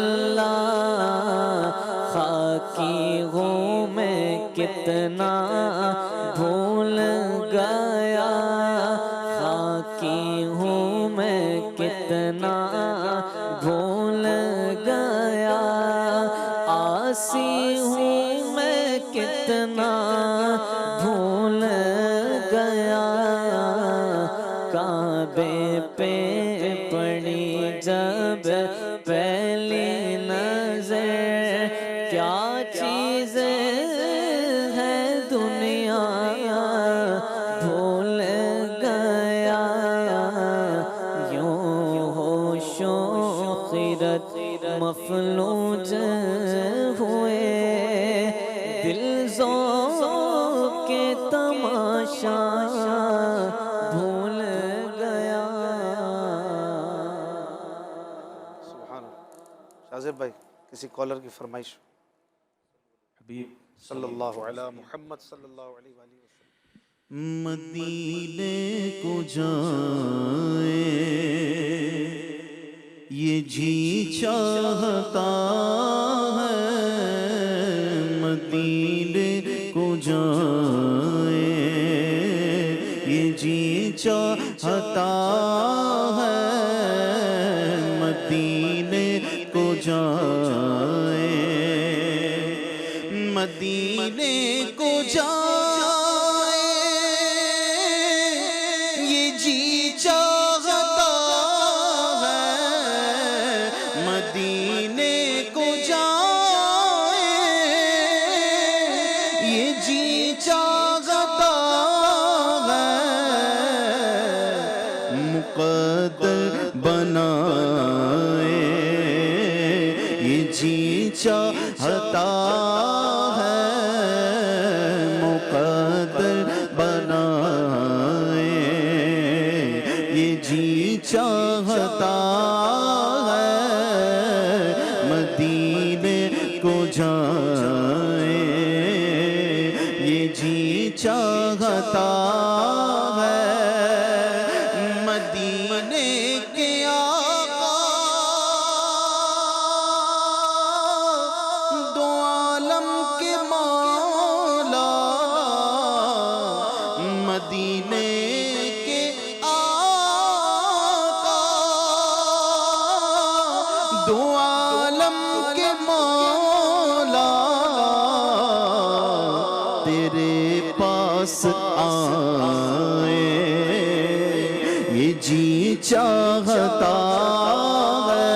اللہ، خاکی ہوں میں کتنا بھول گیا، خاکی ہوں میں کتنا بھول گیا، آسی ہوں میں کتنا بھول گیا، کعبے پہ پڑی جب پہلی نظر، کیا چیز ہے دنیا بھول گیا، یوں ہوش و خیرت مفلوج ہوئے، دل ذوق کے تماشا بھول گیا۔ سبحان اللہ۔ شاذب بھائی کسی کالر کی فرمائش؟ حبیب صلی اللہ علیہ محمد صلی اللہ علیہ وآلہ وسلم۔ مدینے کو جائیں یہ جی چاہتا ہے، مدینے کو جائیں یہ جی چاہتا ہے، مدینے کو جائیں مدینے کو جائیں یہ جی چاہتا ہے، مدینے کو جائیں یہ جی چاہتا ہے، مقدر بنائے یہ جی چاہتا ہے، مقدر بنائے یہ جی چاہتا ہے، مدینے کو جائیں یہ جی چاہتا ہے، مدینے کے آقا دو عالم کے مولا، مدینے کے آقا دو عالم کے مولا، تیرے پاس آئے یہ جی چاہتا ہے،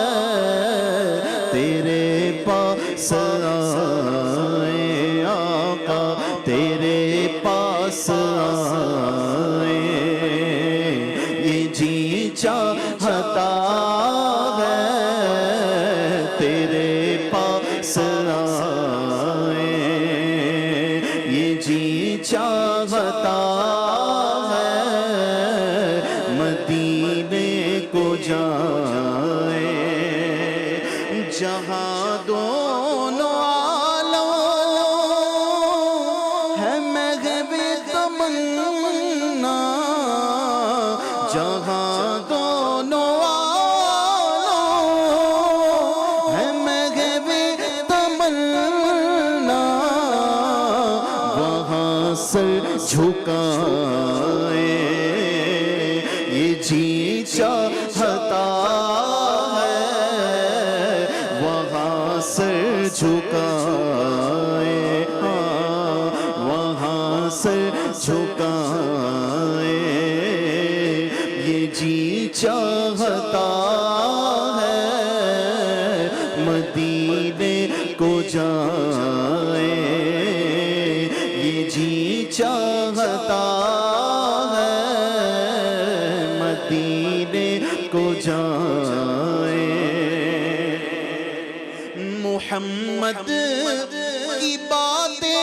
تیرے پاس آئے آقا، تیرے پاس آئے یہ جی چاہتا ہے، تیرے پاس آئے یہ جی چاہتا ہے، مدینے کو جائیں جہاں دونوں عالم ہے مغرب تمنا، جہاں دونوں عالم ہے مغرب تمنا، سر جھکائے یہ جی چاہتا ہے وہاں سر جھکائے وہاں سر جھکائے یہ جی چاہتا ہے مدینے کو جائے یہ جی چاہتا ہے مدینے کو جائے محمد کی باتیں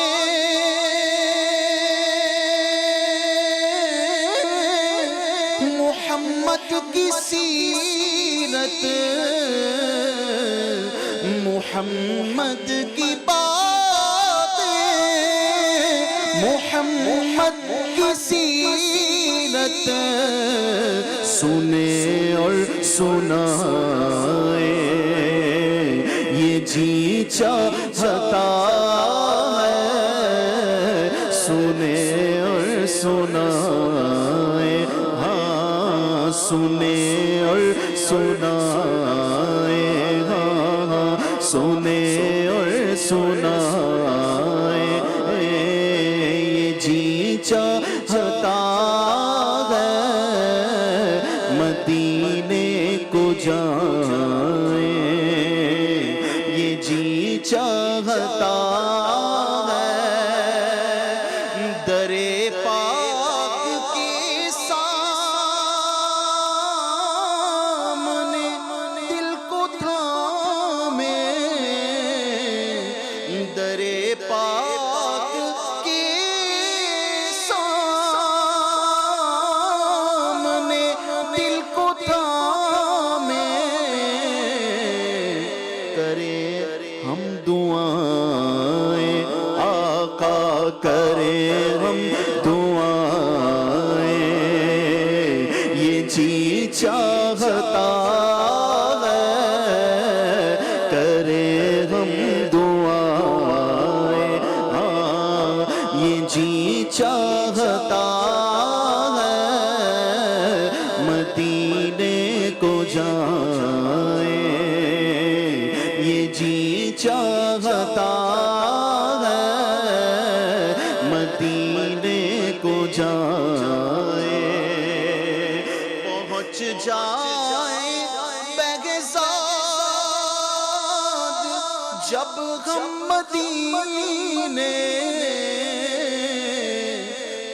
محمد کی سیرت محمد کی باتیں محمد کی سیرت سنے اور سنائے یہ جی چاہتا ہے سنے اور سنائے ہاں سنے اور سنائے ہاں سنے اور سنائے یہ جی چاہتا ہے مدینے کو جائے یہ جی چاہتا ہے درے پاک کے سامنے دل کو تھامے درے پاک کے سامنے دل کو تھامے کرے ہم دعائیں آقا کرے ہم دعائیں یہ جی چاہتا ہے کرے ہم دعائیں ہاں یہ جی چاہتا ہے مدینے کو جائے یہ جی چاہتا ہے مدینے کو جائے پہنچ جائے بغداد جب ہم مدینے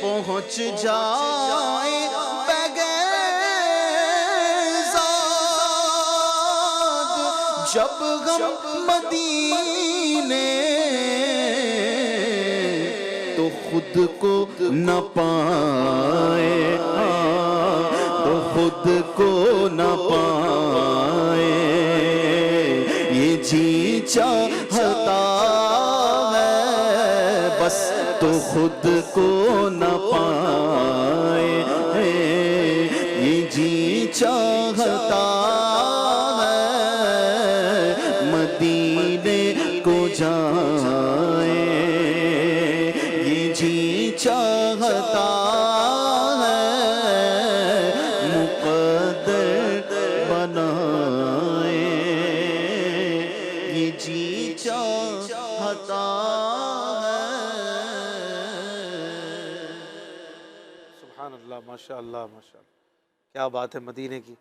پہنچ جائے بغداد جب ہم مدینے تو خود کو نہ پائے تو خود کو نہ پائے یہ جی چاہتا ہے بس تو خود کو نہ پائے یہ جی چاہتا ہے مدینے کو جائے یہ جی چاہتا ہے مقدر بنائے یہ جی چاہتا ہے سبحان اللہ ماشاء اللہ ماشاء اللہ کیا بات ہے مدینے کی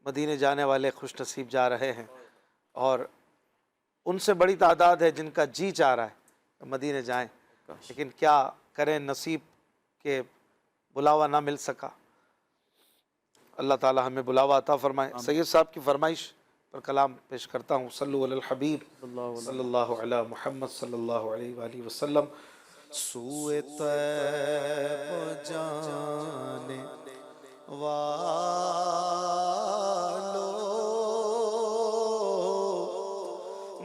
مدینے جانے والے خوش نصیب جا رہے ہیں اور ان سے بڑی تعداد ہے جن کا جی چاہ رہا ہے مدینے جائیں لیکن کیا کریں نصیب کے بلاوا نہ مل سکا اللہ تعالی ہمیں بلاوا عطا فرمائے سید صاحب کی فرمائش پر کلام پیش کرتا ہوں صلو علی الحبیب صلی اللہ علی محمد صلی اللہ علیہ وآلہ وسلم سوئے طیب جانے والو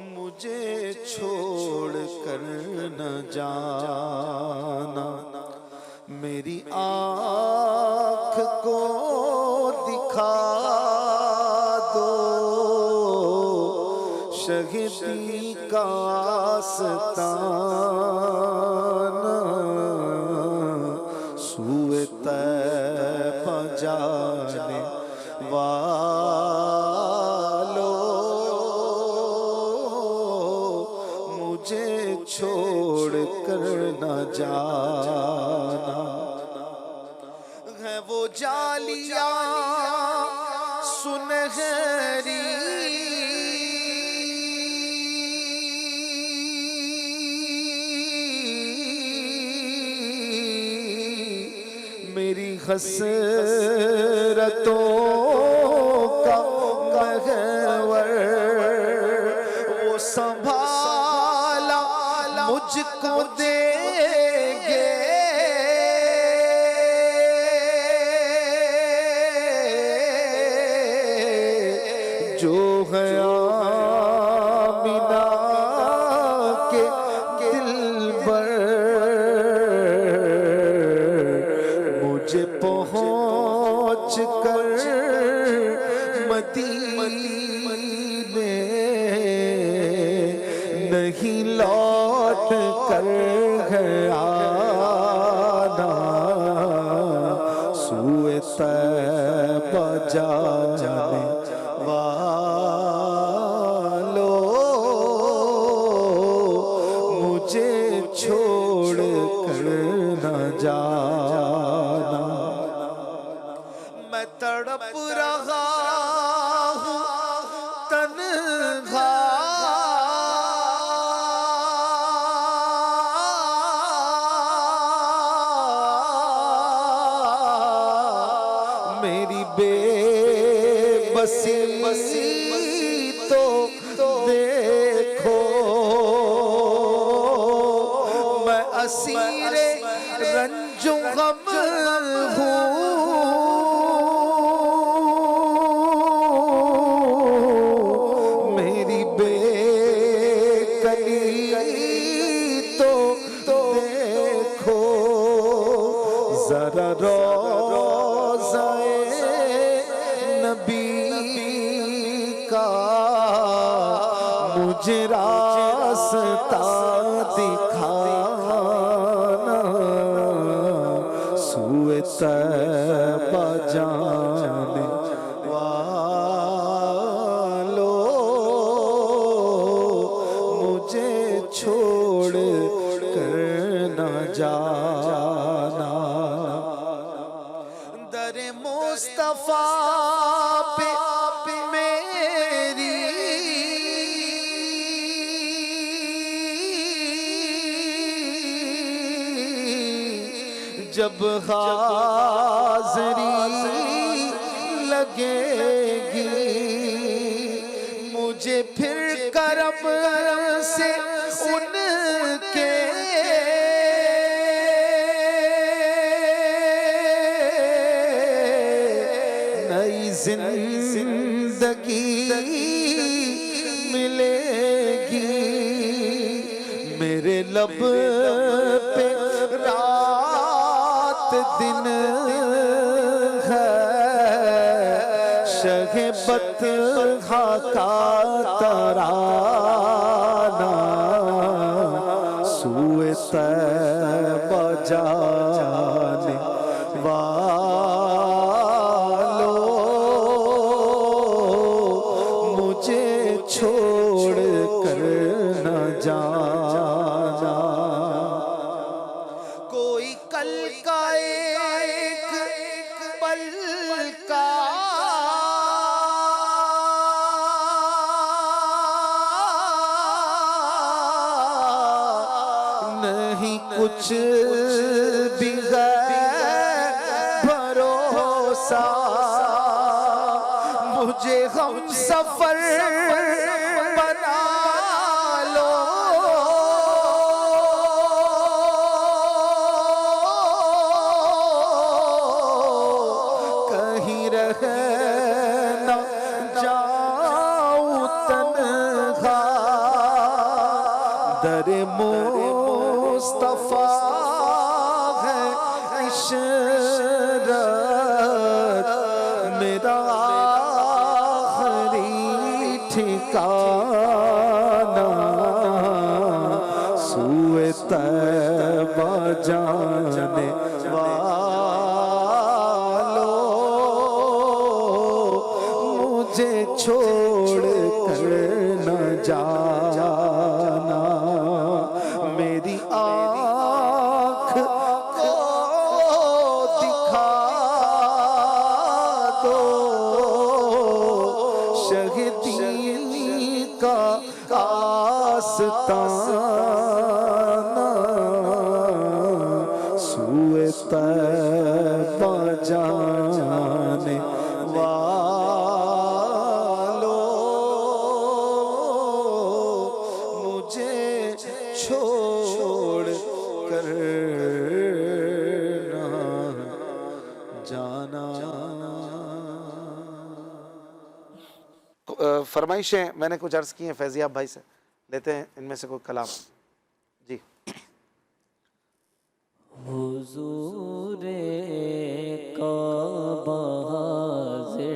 مجھے چھوڑ کر نہ جانا میری آنکھ کو دکھا دو شہیدی کا آستانہ چھوڑ کر نہ جانا ہے وہ جالیاں سنہری میری حسرتوں کا محور وہ سنبھالا مجھ کو دے گے جو ہے آمینہ کے دلبر مجھے پہنچ کر مدینے نہیں لوٹ کر ہے آنا سوئے طیبہ جانے والو مجھے چھوڑ کر نہ جانا میں تڑپ رہا ہوں تنہا میری بے بسی تو دیکھو میں اسیر رنج و غم ہوں میری بے کلی تو دیکھو ذرا روضہ نبی کا مجھے راستہ دکھانا سوئے طیبہ جانے والو مجھے چھوڑ کر نہ جانا در مصطفیٰ پہ میری جب حاضری لگے گی مجھے پھر کرم سے ان کے نئی زندگی ملے گی میرے لب پہ رات دن ہے شہ بطحہ کا ترانہ سوئے طیبہ جانے والو مجھے چھوڑ کر نہ جانا کوئی کل کا ایک پل کا نہیں کچھ بھی غیر بھروسہ مجھے ہم سفر بنا لو کہیں رہ نہ جاؤں تنہا در مصطفیٰ ہے عشرت میرا آخری ٹھکانہ سوئے طیبہ جانے والو مجھے چھوڑ کر نہ جانا کرنا جانا. فرمائشیں میں نے کچھ عرض کی ہیں فیضیاب بھائی سے، لیتے ہیں ان میں سے کوئی کلام. جی. حضور کعبہ حاضر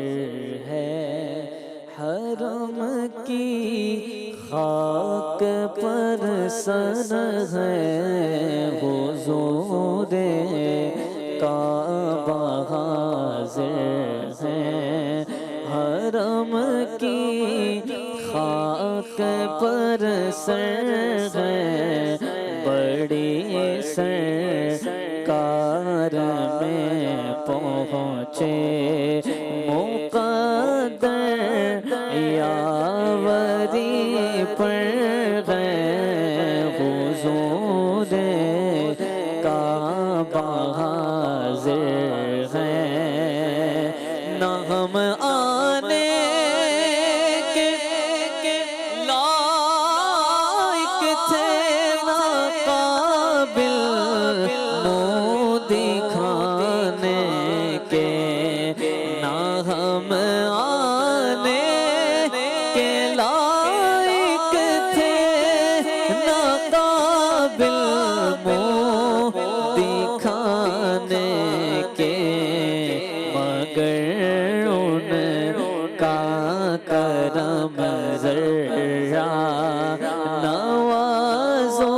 ہے، حرم کی خاک پر سر ہے. حضور کعبہ حاضر ہے، حرم کی خاک پر سر ہے. بڑی سرکار میں پہنچے مقدر یاوری پر گئے. حضور کعبہ حاضر ہے، نہ ہم آنے کے لائق تھے، نہ قابل منہ دکھانے کے. نہ ہم آنے کے لائق تھے، نہ قابل منہ دکھانے کے. مگر ان کا کرم ذرا نوازو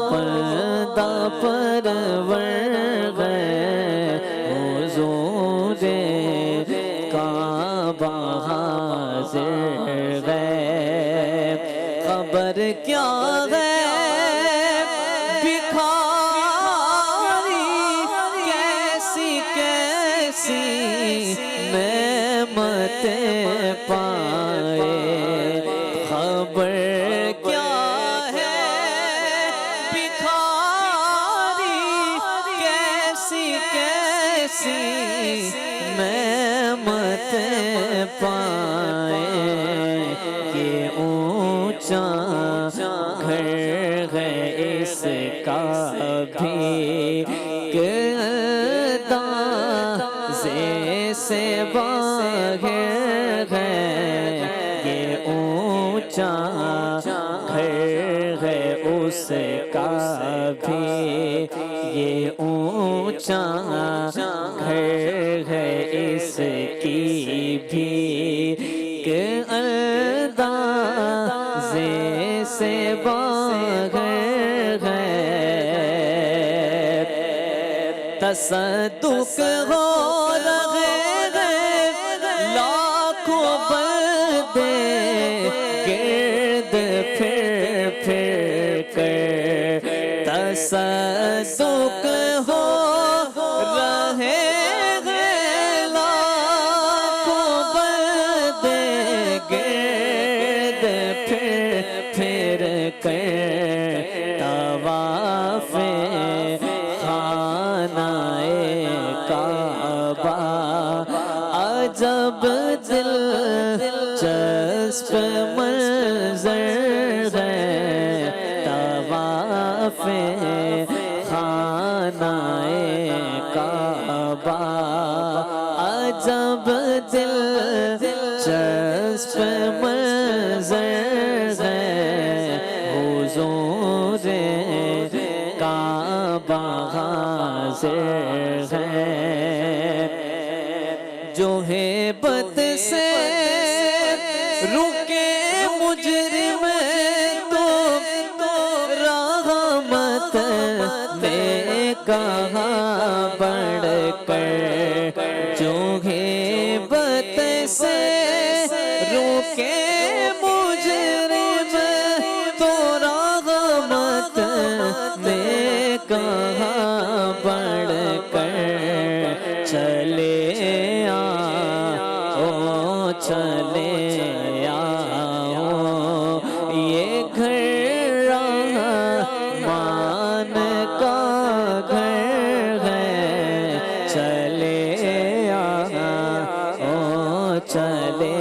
پردہ پرور ہے. حضور کعبہ حاضر ہے. خبر کیا ہے بکھاری کیسی کیسی نعمتیں پائے. خبر کیا ہے بکھاری کیسی کیسی نعمتیں پائے. یہ اونچا گھر ہے اس کا بھی کہ اندازے سے باہر ہے. یہ اونچا گھر ہے اس کا بھی، یہ اونچا گھر ہے اس کی بھی کہ اندازے سے باہر ہے. تصدق ہو رہے ہیں لاکھوں بندے گرد پھر کر. تصدق ہو رہے ہیں لاکھوں بندے گرد پھر کر. طواف خانہ کعبہ عجب دلچسپ منظر ہے. طواف خانہ کعبہ عجب دلچسپ منظر ہے. حضور کعبہ حاضر ہے. جو ہیبت سے رکے مجرم تو رحمت نے کہاں بڑھ کر. جو ہیبت سے رکے مجرم تو رحمت نے کہاں بڑھ کر. چلے چلے آؤ یہ گھر رحمان کا گھر ہے. چلے آؤ چلے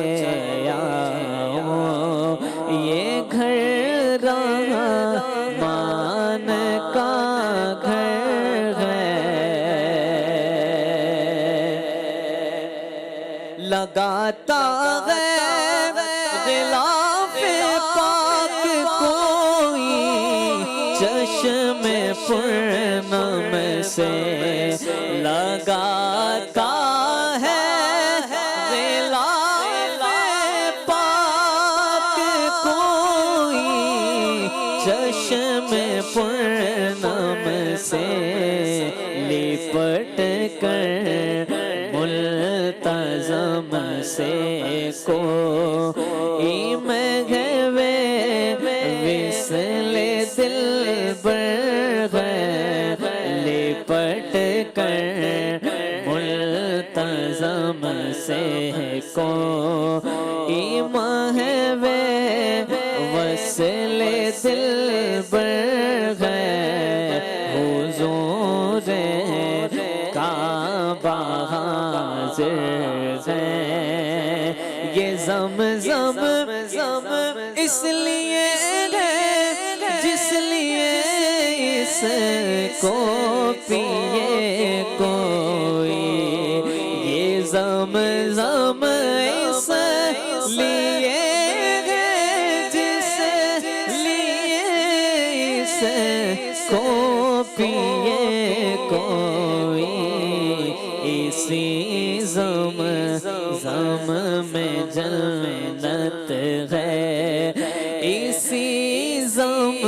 آؤ یہ گھر رحمان کا لگاتا ہے غلاف پاک کوئی چشم پرنم سے لگاتا ہے غلاف پاک کوئی چشم پرنم سے لپٹ کر ملتزم سے کوئی مغوے وصل دل بر لپٹ کر ملتزم سے کوئی مغوے وصل دل بر حضور کعبہ حاضر ہے یہ زمزم اس لیے ہے جس لیے اس کو پیے کوئی یہ زمزم اس لیے ہے جس لیے اس کو پیے کوئی اسی زم میں جنت ہے اسی زم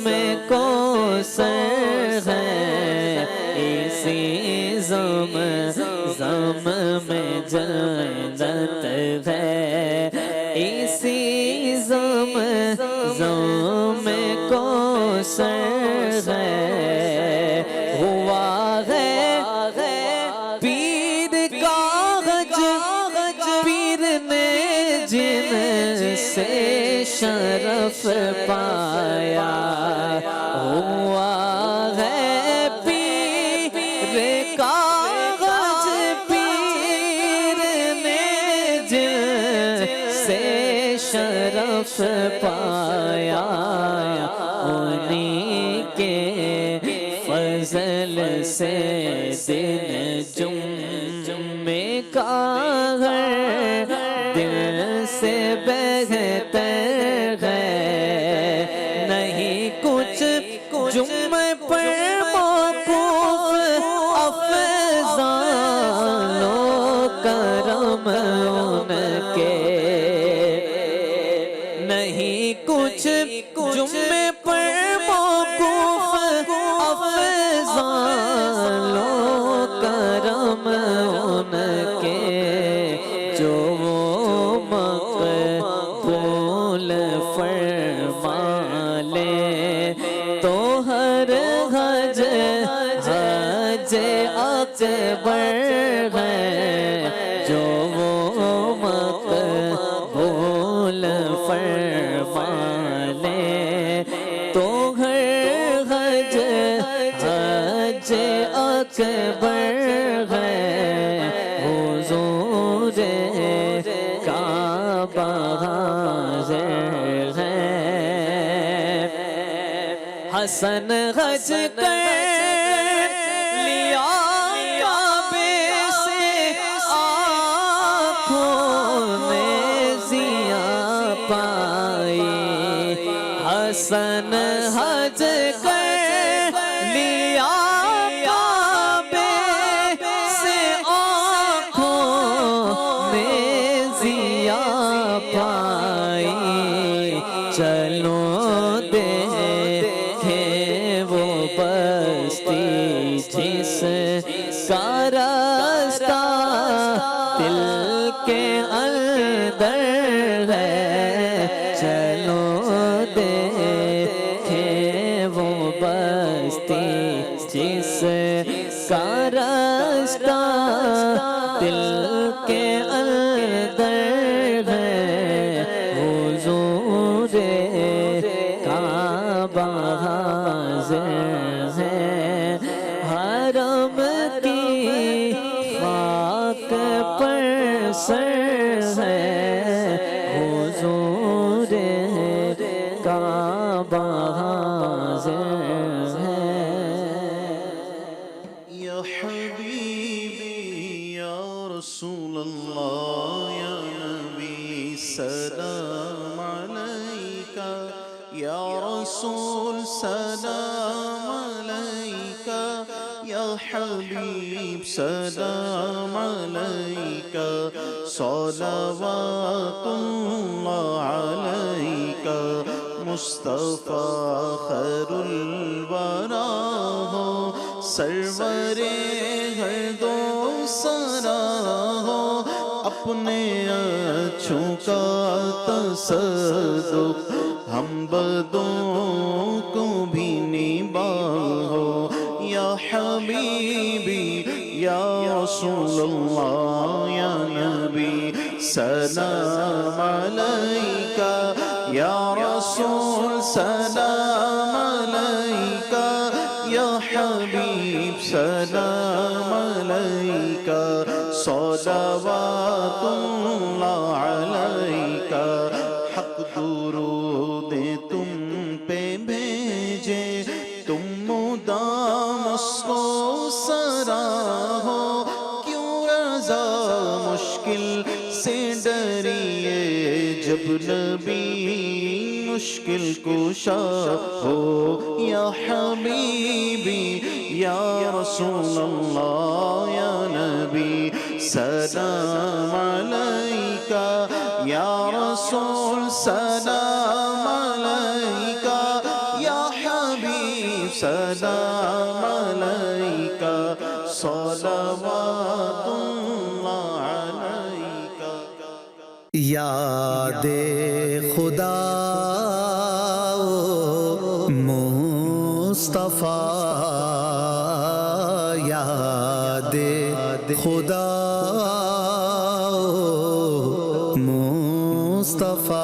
میں کوثر ہے اسی زم میں جنت ہے اسی زم میں کوثر ہے ہوا ہے پیر کا غج پیر نے جن سے شرف پایا ہوا ہے پیر کا غج پیر نے جن سے شرف پایا انہیں کے فضل سے دن جمعے کا ہر دل سے بہتر ہے نہیں کچھ جمعے پر موقوف افضال و کرم ان کے نہیں کچھ جمعے پر موقوف افضال و کرم ان کے جو وہ مقبول فرما لے تو ہر حج اکبر ہے جو وہ مقبول فرما لے تو ہر حج اکبر ہے حضور کعبہ حاضر ہے حسن حج کر لیا کعبے سے آنکھوں نے ضیا پائی حسن حج کر لیا کعبے سے آنکھوں نے ضیا پائی چلو دیکھیں وہ بستی جس کا راستہ دل کے اندر ہے چلو دیکھیں وہ بستی جس کا راستہ دل کے اندر ہے حضور کعبہ حاضر ہے حرم کی خاک پر سر ہے حضور کعبہ حاضر ہے یا حبیبی یا رسول رسول سلام علیکہ، یا حبیب سلام علیکہ، صلوات اللہ علیکہ، مصطفیٰ خیر الورا ہو، سرور ہر دو سرا ہو، اپنے اچھوں کا تصدق ہم بدوں کو بھی نباہو، یا حبیبی یا رسول اللہ یا نبی سلام علیکہ، یا رسول سلام علیکہ، یا حبیب سلام علیکہ، صلوات اللہ علیکہ، حق درود تم پہ بھیجے، تم مدام اس کو سراہو، کیوں رضا مشکل سے ڈریے، جب نبی مشکل کشا ہو، یا حبیبی یا رسول اللہ یا نبی سلام علیکہ، یا رسول سلام علیکہ، یا حبیب سلام علیکہ، صلوات اللہ علیکہ۔ یاد خدا مصطفیٰ، یاد خدا مصطفیٰ،